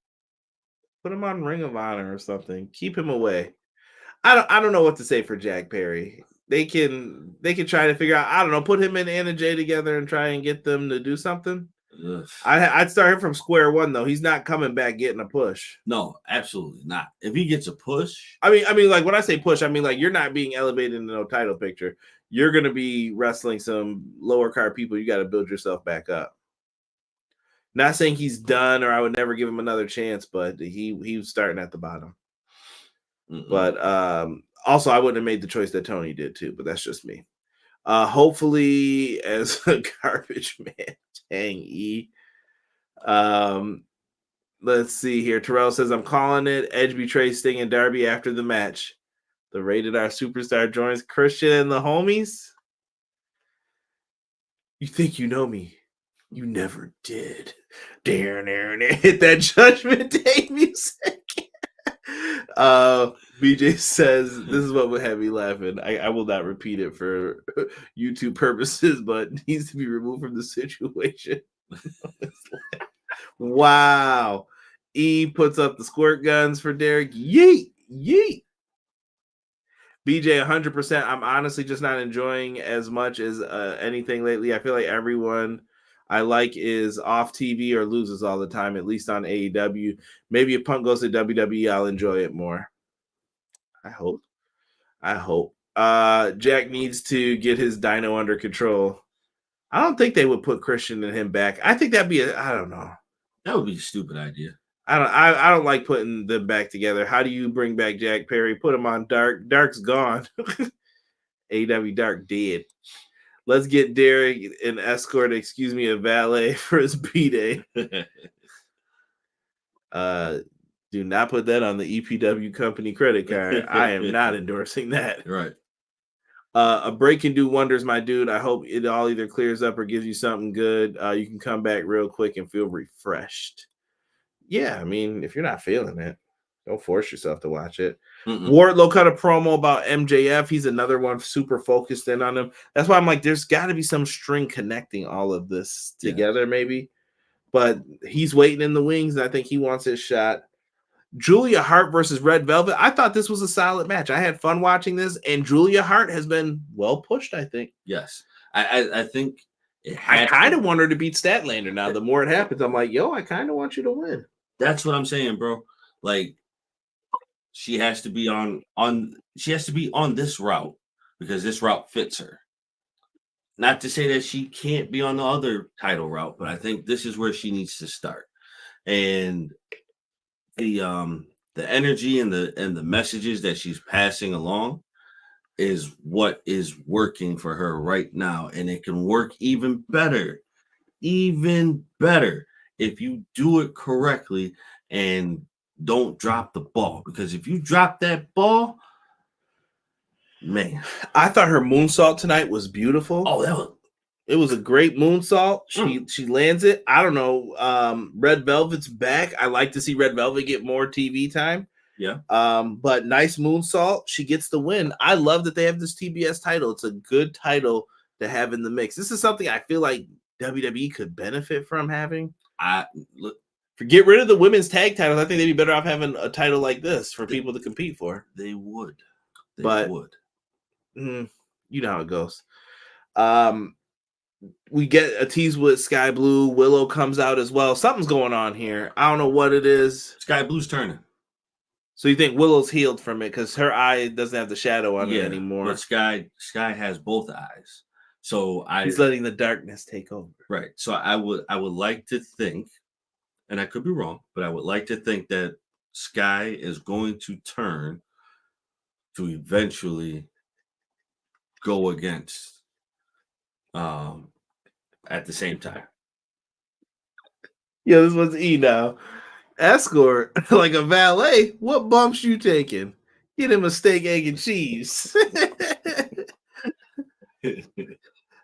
[SPEAKER 1] Put him on Ring of Honor or something. Keep him away. I don't know what to say for Jack Perry. They can try to figure out. I don't know. Put him and Anna Jay together and try and get them to do something. I'd start him from square one though. He's not coming back getting a push.
[SPEAKER 2] No, absolutely not. If he gets a push,
[SPEAKER 1] I mean, like when I say push, I mean like you're not being elevated in no title picture. You're gonna be wrestling some lower card people. You got to build yourself back up. Not saying he's done or I would never give him another chance, but he was starting at the bottom. Mm-mm. But also I wouldn't have made the choice that Toni did too. But that's just me. Hopefully, as a garbage man, Tang E. Let's see here. Terrell says, I'm calling it. Edge betrays Sting and Darby after the match. The Rated R superstar joins Christian and the homies. You think you know me. You never did. Hit that Judgment Day music. BJ says, this is what would have me laughing. I will not repeat it for YouTube purposes, but needs to be removed from the situation. Wow. E puts up the squirt guns for Derek. Yeet. Yeet. BJ 100%. I'm honestly just not enjoying as much as anything lately. I feel like everyone I like is off TV or loses all the time, at least on AEW. Maybe if Punk goes to WWE, I'll enjoy it more. I hope. Jack needs to get his Dino under control. I don't think they would put Christian and him back. I think that'd be I don't know.
[SPEAKER 2] That would be a stupid idea.
[SPEAKER 1] I don't like putting them back together. How do you bring back Jack Perry? Put him on Dark. Dark's gone. AEW Dark dead. Let's get Derek an escort, a valet for his B-Day. Do not put that on the EPW company credit card. I am not endorsing that.
[SPEAKER 2] Right.
[SPEAKER 1] A break can do wonders, my dude. I hope it all either clears up or gives you something good. You can come back real quick and feel refreshed. Yeah, I mean, if you're not feeling it, don't force yourself to watch it. Wardlow cut a promo about MJF. He's another one super focused in on him. That's why I'm like, there's got to be some string connecting all of this together, maybe. But he's waiting in the wings, and I think he wants his shot. Julia Hart versus Red Velvet. I thought this was a solid match. I had fun watching this, and Julia Hart has been well pushed, I think.
[SPEAKER 2] Yes. I think
[SPEAKER 1] I kind of want her to beat Statlander now. The more it happens, I'm like, yo, I kind of want you to win.
[SPEAKER 2] That's what I'm saying, bro. Like, she has to be on this route because this route fits her. Not to say that she can't be on the other title route, but I think this is where she needs to start. And the energy and the messages that she's passing along is what is working for her right now, and it can work even better if you do it correctly and don't drop the ball. Because if you drop that ball, man,
[SPEAKER 1] I thought her moonsault tonight was beautiful.
[SPEAKER 2] Oh,
[SPEAKER 1] it was a great moonsault. She lands it. I don't know. Red Velvet's back. I like to see Red Velvet get more TV time.
[SPEAKER 2] Yeah.
[SPEAKER 1] But nice moonsault. She gets the win. I love that they have this TBS title. It's a good title to have in the mix. This is something I feel like WWE could benefit from having. Get rid of the women's tag titles. I think they'd be better off having a title like this for people to compete for.
[SPEAKER 2] They would.
[SPEAKER 1] You know how it goes. We get a tease with Sky Blue. Willow comes out as well. Something's going on here. I don't know what it is.
[SPEAKER 2] Sky Blue's turning.
[SPEAKER 1] So you think Willow's healed from it because her eye doesn't have the shadow on it anymore.
[SPEAKER 2] But Sky has both eyes. So
[SPEAKER 1] he's letting the darkness take over.
[SPEAKER 2] Right. So I would like to think, and I could be wrong, but I would like to think that Sky is going to turn to eventually go against at the same time.
[SPEAKER 1] Yeah, this one's E now. Escort, like a valet. What bumps you taking? Get him a steak, egg, and cheese.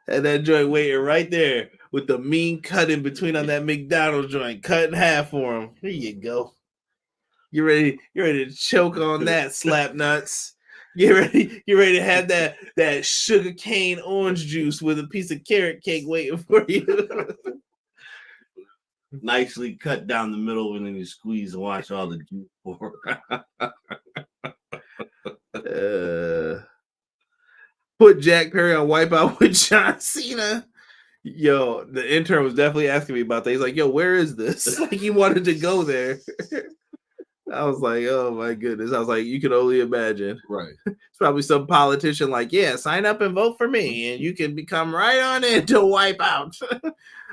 [SPEAKER 1] And that joint waiting right there with the mean cut in between on that McDonald's joint, cut in half for him. Here you go. You're ready to choke on that, slap nuts. Get ready to have that sugar cane orange juice with a piece of carrot cake waiting for you.
[SPEAKER 2] Nicely cut down the middle and then you squeeze and watch all the juice pour.
[SPEAKER 1] Put Jack Perry on Wipeout with John Cena. Yo, the intern was definitely asking me about that. He's like, yo, where is this? Like he wanted to go there. I was like, oh my goodness. I was like, you can only imagine.
[SPEAKER 2] Right.
[SPEAKER 1] It's probably some politician like, yeah, sign up and vote for me and you can become right on into Wipeout.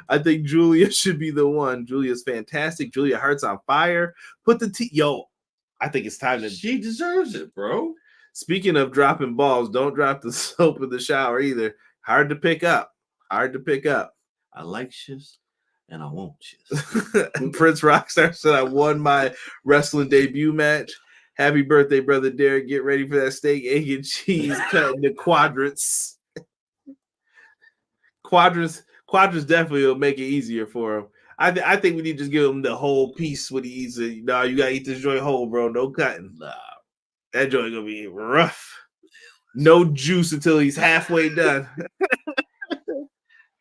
[SPEAKER 1] I think Julia should be the one. Julia's fantastic. Julia Hart's on fire. Put the yo, I think it's time to.
[SPEAKER 2] She deserves it, bro.
[SPEAKER 1] Speaking of dropping balls, don't drop the soap in the shower either. Hard to pick up.
[SPEAKER 2] I like shifts and I won't shifts.
[SPEAKER 1] Prince Rockstar said, I won my wrestling debut match. Happy birthday, brother Derek. Get ready for that steak, egg, and cheese cut into quadrants. Quadrants definitely will make it easier for him. I think we need to just give him the whole piece when he eats it. No, you got to eat this joint whole, bro. No cutting. Nah. That joint gonna be rough. No juice until he's halfway done.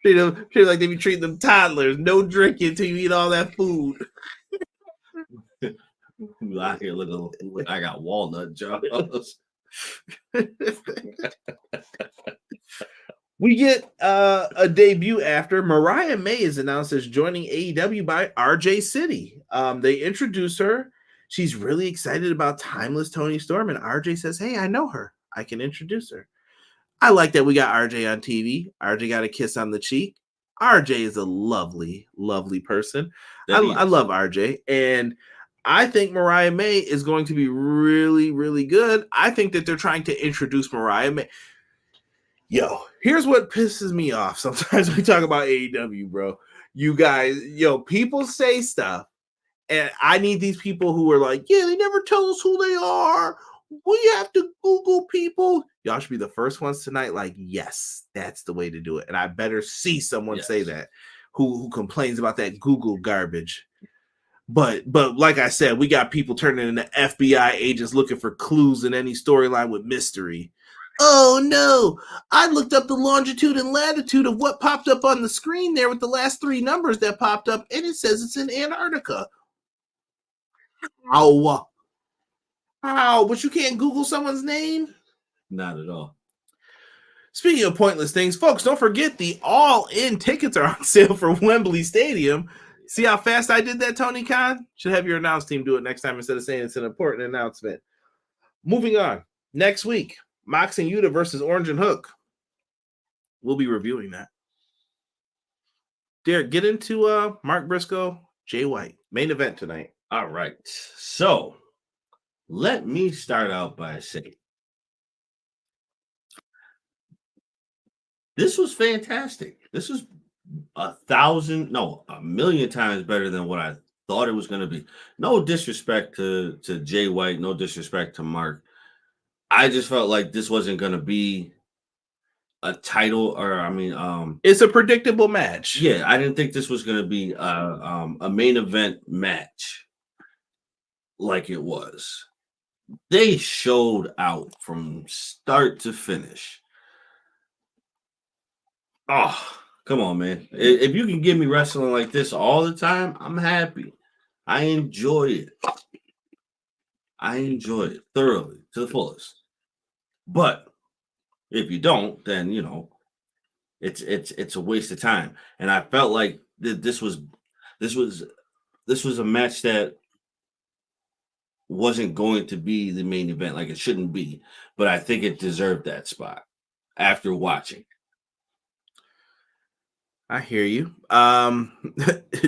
[SPEAKER 1] treat him like they be treating them toddlers. No drinking until you eat all that food.
[SPEAKER 2] Out here looking, I got walnut jaws.
[SPEAKER 1] We get a debut after Mariah May is announced as joining AEW by RJ City. They introduce her. She's really excited about Timeless Toni Storm, and RJ says, "Hey, I know her. I can introduce her." I like that we got RJ on TV. RJ got a kiss on the cheek. RJ is a lovely, lovely person. I love RJ, and I think Mariah May is going to be really, really good. I think that they're trying to introduce Mariah May. Yo, here's what pisses me off. Sometimes we talk about AEW, bro. You guys, people say stuff, and I need these people who are like, yeah, they never tell us who they are. We have to Google people. Y'all should be the first ones tonight. Like, yes, that's the way to do it. And I better see someone say that who complains about that Google garbage. But like I said, we got people turning into FBI agents looking for clues in any storyline with mystery. Oh no, I looked up the longitude and latitude of what popped up on the screen there with the last 3 numbers that popped up, and it says it's in Antarctica. How? But you can't Google someone's name?
[SPEAKER 2] Not at all.
[SPEAKER 1] Speaking of pointless things, folks, don't forget the all-in tickets are on sale for Wembley Stadium. See how fast I did that, Tony Khan? Should have your announce team do it next time instead of saying it's an important announcement. Moving on. Next week, Mox and Yuta versus Orange and Hook. We'll be reviewing that. Derek, get into Mark Briscoe, Jay White. Main event tonight.
[SPEAKER 2] All right. So, let me start out by saying this was fantastic. This was 1,000,000 times better than what I thought it was going to be. No disrespect to Jay White, no disrespect to Mark. I just felt like this wasn't going to be a title,
[SPEAKER 1] it's a predictable match.
[SPEAKER 2] Yeah, I didn't think this was going to be a main event match like it was. They showed out from start to finish. Oh, come on, man. If you can give me wrestling like this all the time, I'm happy. I enjoy it. I enjoy it thoroughly to the fullest. But if you don't, then it's a waste of time. And I felt like this was a match that wasn't going to be the main event, like it shouldn't be. But I think it deserved that spot after watching.
[SPEAKER 1] I hear you.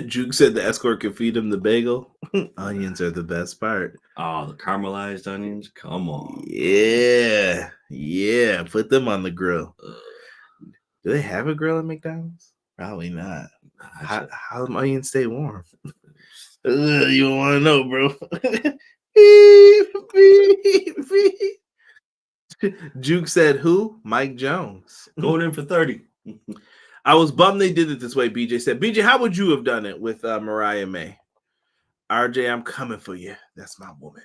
[SPEAKER 1] Juke said the escort could feed him the bagel. Onions are the best part.
[SPEAKER 2] Oh, the caramelized onions? Come on.
[SPEAKER 1] Yeah. Put them on the grill. Do they have a grill at McDonald's? Probably not. How do onions stay warm? You don't want to know, bro. Juke said who? Mike Jones.
[SPEAKER 2] Going in for 30.
[SPEAKER 1] I was bummed they did it this way, BJ said. BJ, how would you have done it with Mariah May? RJ, I'm coming for you. That's my woman.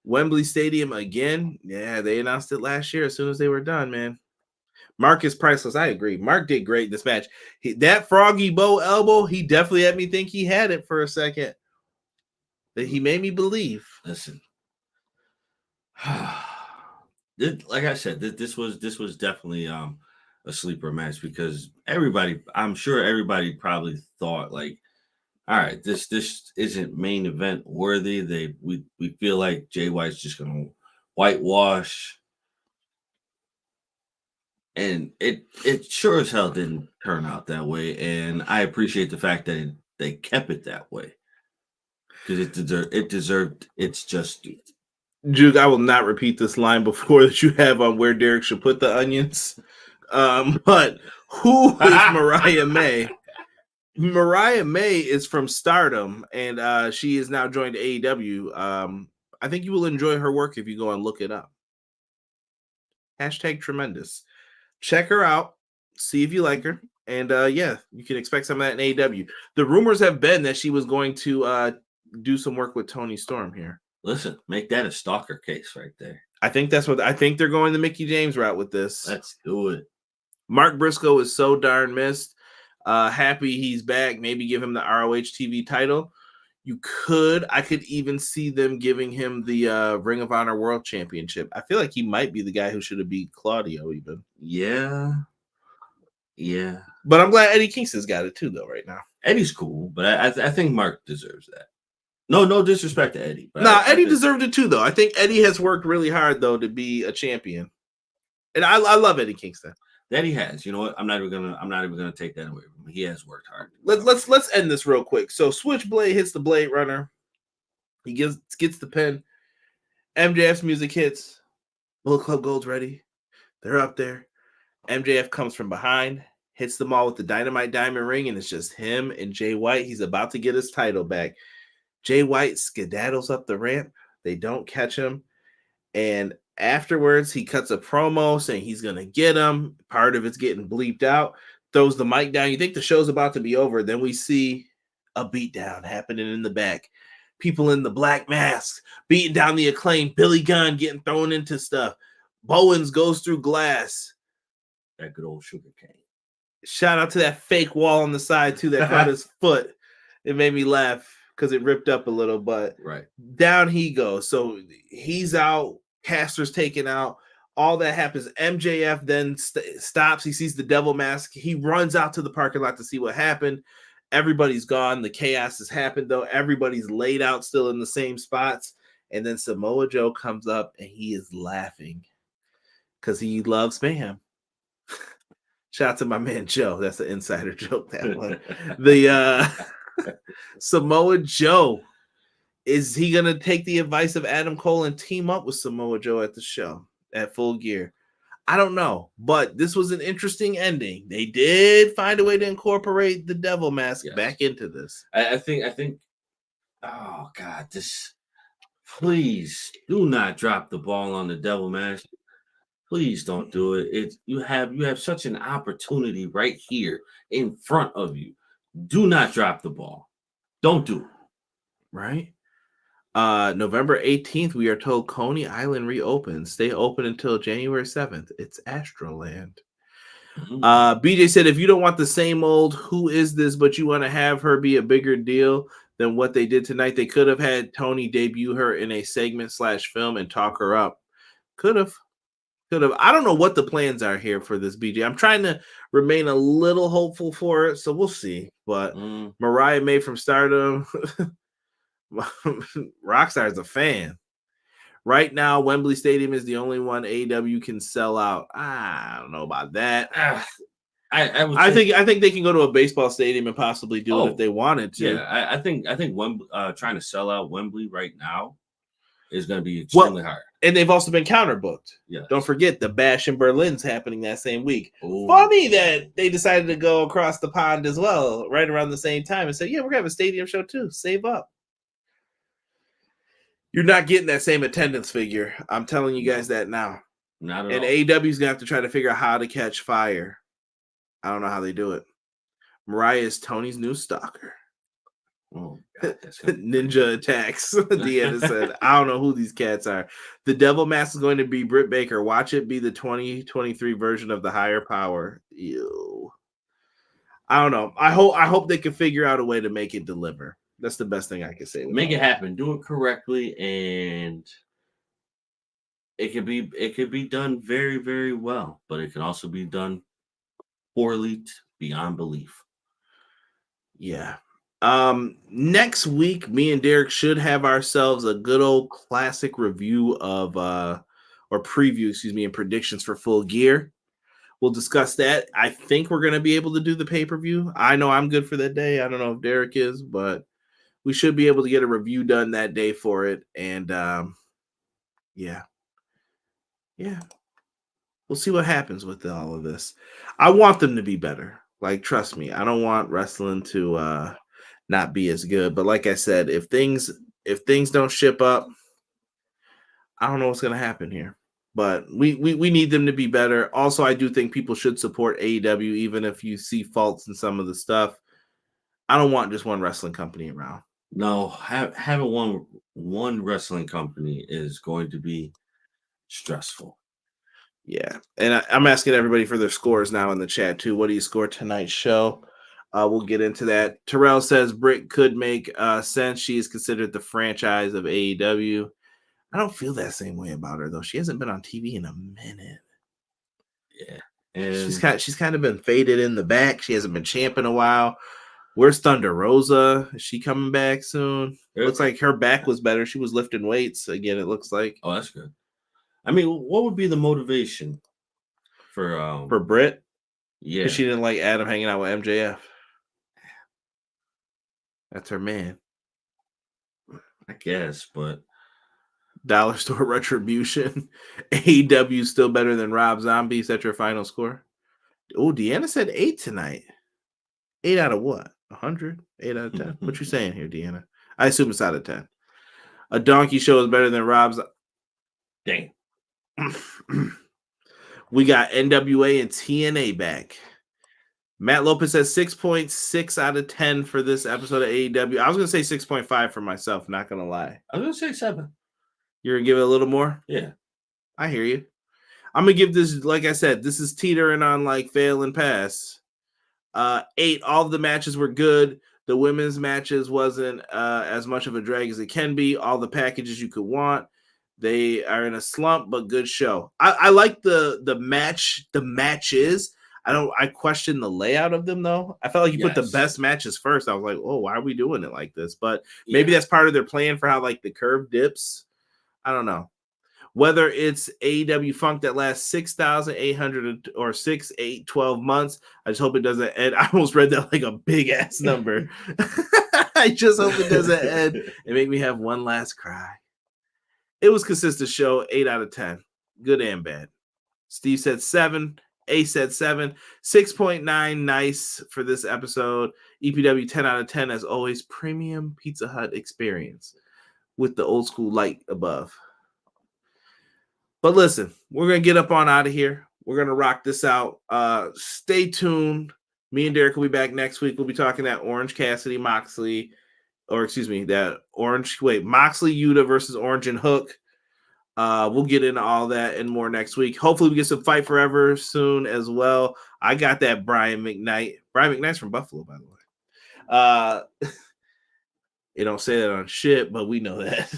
[SPEAKER 1] Wembley Stadium again. Yeah, they announced it last year as soon as they were done, man. Mark is priceless. I agree. Mark did great in this match. That Froggy Bow elbow, he definitely had me think he had it for a second. That he made me believe.
[SPEAKER 2] Listen. Like I said, this was definitely a sleeper match because I'm sure everybody probably thought like, all right, this isn't main event worthy. We feel like Jay White's just gonna whitewash, and it sure as hell didn't turn out that way. And I appreciate the fact that they kept it that way because it deserved its just due.
[SPEAKER 1] Juke, I will not repeat this line before that you have on where Derek should put the onions. But who is Mariah May? Mariah May is from Stardom, and she is now joined AEW. I think you will enjoy her work if you go and look it up. # tremendous. Check her out. See if you like her. And you can expect some of that in AEW. The rumors have been that she was going to do some work with Toni Storm here.
[SPEAKER 2] Listen, make that a stalker case right there.
[SPEAKER 1] I think they're going the Mickey James route with this.
[SPEAKER 2] Let's do it.
[SPEAKER 1] Mark Briscoe is so darn missed. Happy he's back. Maybe give him the ROH TV title. I could even see them giving him the Ring of Honor World Championship. I feel like he might be the guy who should have beat Claudio even.
[SPEAKER 2] Yeah.
[SPEAKER 1] But I'm glad Eddie Kingston's got it too, though, right now.
[SPEAKER 2] Eddie's cool, but I think Mark deserves that. No disrespect to Eddie.
[SPEAKER 1] But Eddie deserved it too, though. I think Eddie has worked really hard, though, to be a champion. And I love Eddie Kingston.
[SPEAKER 2] That he has. You know what? I'm not even gonna take that away from him. He has worked hard.
[SPEAKER 1] Let's end this real quick. So Switchblade hits the Blade Runner. He gets the pin. MJF's music hits. Bullet Club Gold's ready. They're up there. MJF comes from behind, hits them all with the Dynamite Diamond Ring, and it's just him and Jay White. He's about to get his title back. Jay White skedaddles up the ramp. They don't catch him. And afterwards, he cuts a promo saying he's going to get him. Part of it's getting bleeped out. Throws the mic down. You think the show's about to be over. Then we see a beatdown happening in the back. People in the black masks beating down the Acclaim. Billy Gunn getting thrown into stuff. Bowens goes through glass.
[SPEAKER 2] That good old sugar cane.
[SPEAKER 1] Shout out to that fake wall on the side, too, that caught his foot. It made me laugh because it ripped up a little, but
[SPEAKER 2] right.
[SPEAKER 1] Down he goes. So he's out. Caster's taken out. All that happens. MJF then stops. He sees the devil mask. He runs out to the parking lot to see what happened. Everybody's gone. The chaos has happened, though. Everybody's laid out still in the same spots. And then Samoa Joe comes up, and he is laughing because he loves mayhem. Shout out to my man Joe. That's an insider joke, that one. The Samoa Joe, is he going to take the advice of Adam Cole and team up with Samoa Joe at the show at Full Gear? I don't know, but this was an interesting ending. They did find a way to incorporate the devil mask back into this.
[SPEAKER 2] I think, oh God, please do not drop the ball on the devil mask. Please don't do it. You have such an opportunity right here in front of you. Do not drop the ball. Don't do it.
[SPEAKER 1] Right? November 18th, we are told Coney Island reopens. Stay open until January 7th. It's Astroland. BJ said, if you don't want the same old who is this, but you want to have her be a bigger deal than what they did tonight, they could have had Toni debut her in a segment / film and talk her up. Could have. I don't know what the plans are here for this, BJ. I'm trying to remain a little hopeful for it, so we'll see. But Mariah May from Stardom, Rockstar is a fan. Right now, Wembley Stadium is the only one AEW can sell out. I don't know about that. I think they can go to a baseball stadium and possibly do it if they wanted to.
[SPEAKER 2] Yeah, I think Wembley, trying to sell out Wembley right now is going to be extremely hard.
[SPEAKER 1] And they've also been counterbooked.
[SPEAKER 2] Yeah.
[SPEAKER 1] Don't forget the Bash in Berlin's happening that same week.
[SPEAKER 2] Ooh.
[SPEAKER 1] Funny that they decided to go across the pond as well, right around the same time, and say, yeah, we're going to have a stadium show too. Save up. You're not getting that same attendance figure. I'm telling you guys that now.
[SPEAKER 2] Not at
[SPEAKER 1] all. And AEW's going to have to try to figure out how to catch fire. I don't know how they do it. Mariah is Tony's new stalker.
[SPEAKER 2] Oh, God,
[SPEAKER 1] Ninja attacks. Deanna said, I don't know who these cats are. The devil mask is going to be Britt Baker. Watch it be the 2023 version of the higher power. Ew. I don't know. I hope they can figure out a way to make it deliver. That's the best thing I can say.
[SPEAKER 2] Make it happen. Do it correctly, and it could be done very, very well, but it can also be done poorly beyond belief.
[SPEAKER 1] Yeah. Next week, me and Derek should have ourselves a good old classic review of or preview, and predictions for Full Gear. We'll discuss that. I think we're going to be able to do the pay-per-view. I know I'm good for that day. I don't know if Derek is, but we should be able to get a review done that day for it. And yeah. We'll see what happens with all of this. I want them to be better. Like, trust me, I don't want wrestling to not be as good. But like I said, if things don't ship up, I don't know what's going to happen here. But we need them to be better. Also, I do think people should support AEW, even if you see faults in some of the stuff. I don't want just one wrestling company around.
[SPEAKER 2] No, having one wrestling company is going to be stressful.
[SPEAKER 1] Yeah, and I'm asking everybody for their scores now in the chat too. What do you score tonight's show? We'll get into that. Terrell says Britt could make sense. She is considered the franchise of AEW. I don't feel that same way about her though. She hasn't been on TV in a minute.
[SPEAKER 2] Yeah, and
[SPEAKER 1] she's kind of been faded in the back. She hasn't been champ in a while. Where's Thunder Rosa? Is she coming back soon? Looks like her back was better. She was lifting weights again. It looks like.
[SPEAKER 2] Oh, that's good. I mean, what would be the motivation for
[SPEAKER 1] Britt?
[SPEAKER 2] Yeah,
[SPEAKER 1] because she didn't like Adam hanging out with MJF. That's her man.
[SPEAKER 2] I guess, but
[SPEAKER 1] Dollar Store Retribution. AEW still better than Rob Zombie. Is that your final score? Oh, Deanna said 8 tonight. 8 out of what? 100? 8 out of 10? What you saying here, Deanna? I assume it's out of 10. A donkey show is better than Rob's.
[SPEAKER 2] Dang.
[SPEAKER 1] We got NWA and TNA back. Matt Lopez says 6.6 out of 10 for this episode of AEW. I was going to say 6.5 for myself, not going to lie.
[SPEAKER 2] I was going to say 7.
[SPEAKER 1] You're going to give it a little more?
[SPEAKER 2] Yeah.
[SPEAKER 1] I hear you. I'm going to give this, like I said, this is teetering on like fail and pass. 8, all of the matches were good. The women's matches wasn't as much of a drag as it can be. All the packages you could want. They are in a slump, but good show. I like the matches. I question the layout of them though. I felt like you put the best matches first. I was like, oh, why are we doing it like this? But maybe that's part of their plan for how like the curve dips. I don't know. Whether it's AEW Funk that lasts 6,800 or 6, 8, 12 months, I just hope it doesn't end. I almost read that like a big ass number. I just hope it doesn't end and make me have one last cry. It was consistent show, 8 out of 10. Good and bad. Steve said 7. A said 7. 6.9, nice for this episode. EPW 10 out of 10, as always. Premium Pizza Hut experience with the old school light above. But listen, we're going to get up on out of here. We're going to rock this out. Stay tuned. Me and Derek will be back next week. We'll be talking that Orange Cassidy Moxley, Moxley Yuta versus Orange and Hook. We'll get into all that and more next week. Hopefully we get some Fight Forever soon as well. I got that Brian McKnight. Brian McKnight's from Buffalo, by the way. You don't say that on shit, but we know that.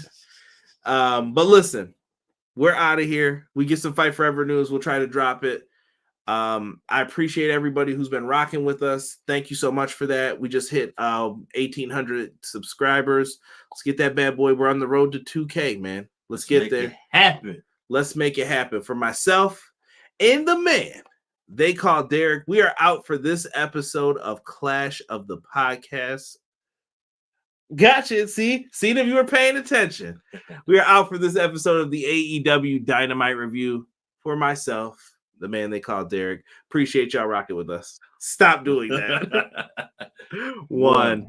[SPEAKER 1] But listen, we're out of here. We get some Fight Forever news. We'll try to drop it. I appreciate everybody who's been rocking with us. Thank you so much for that. We just hit 1,800 subscribers. Let's get that bad boy. We're on the road to 2K, man. Let's get there. Let's make it happen. For myself and the man they call Derek, we are out for this episode of Clash of the Podcast. Gotcha. See if you were paying attention. We are out for this episode of the AEW Dynamite review. For myself, the man they call Derek. Appreciate y'all rocking with us. Stop doing that. 1.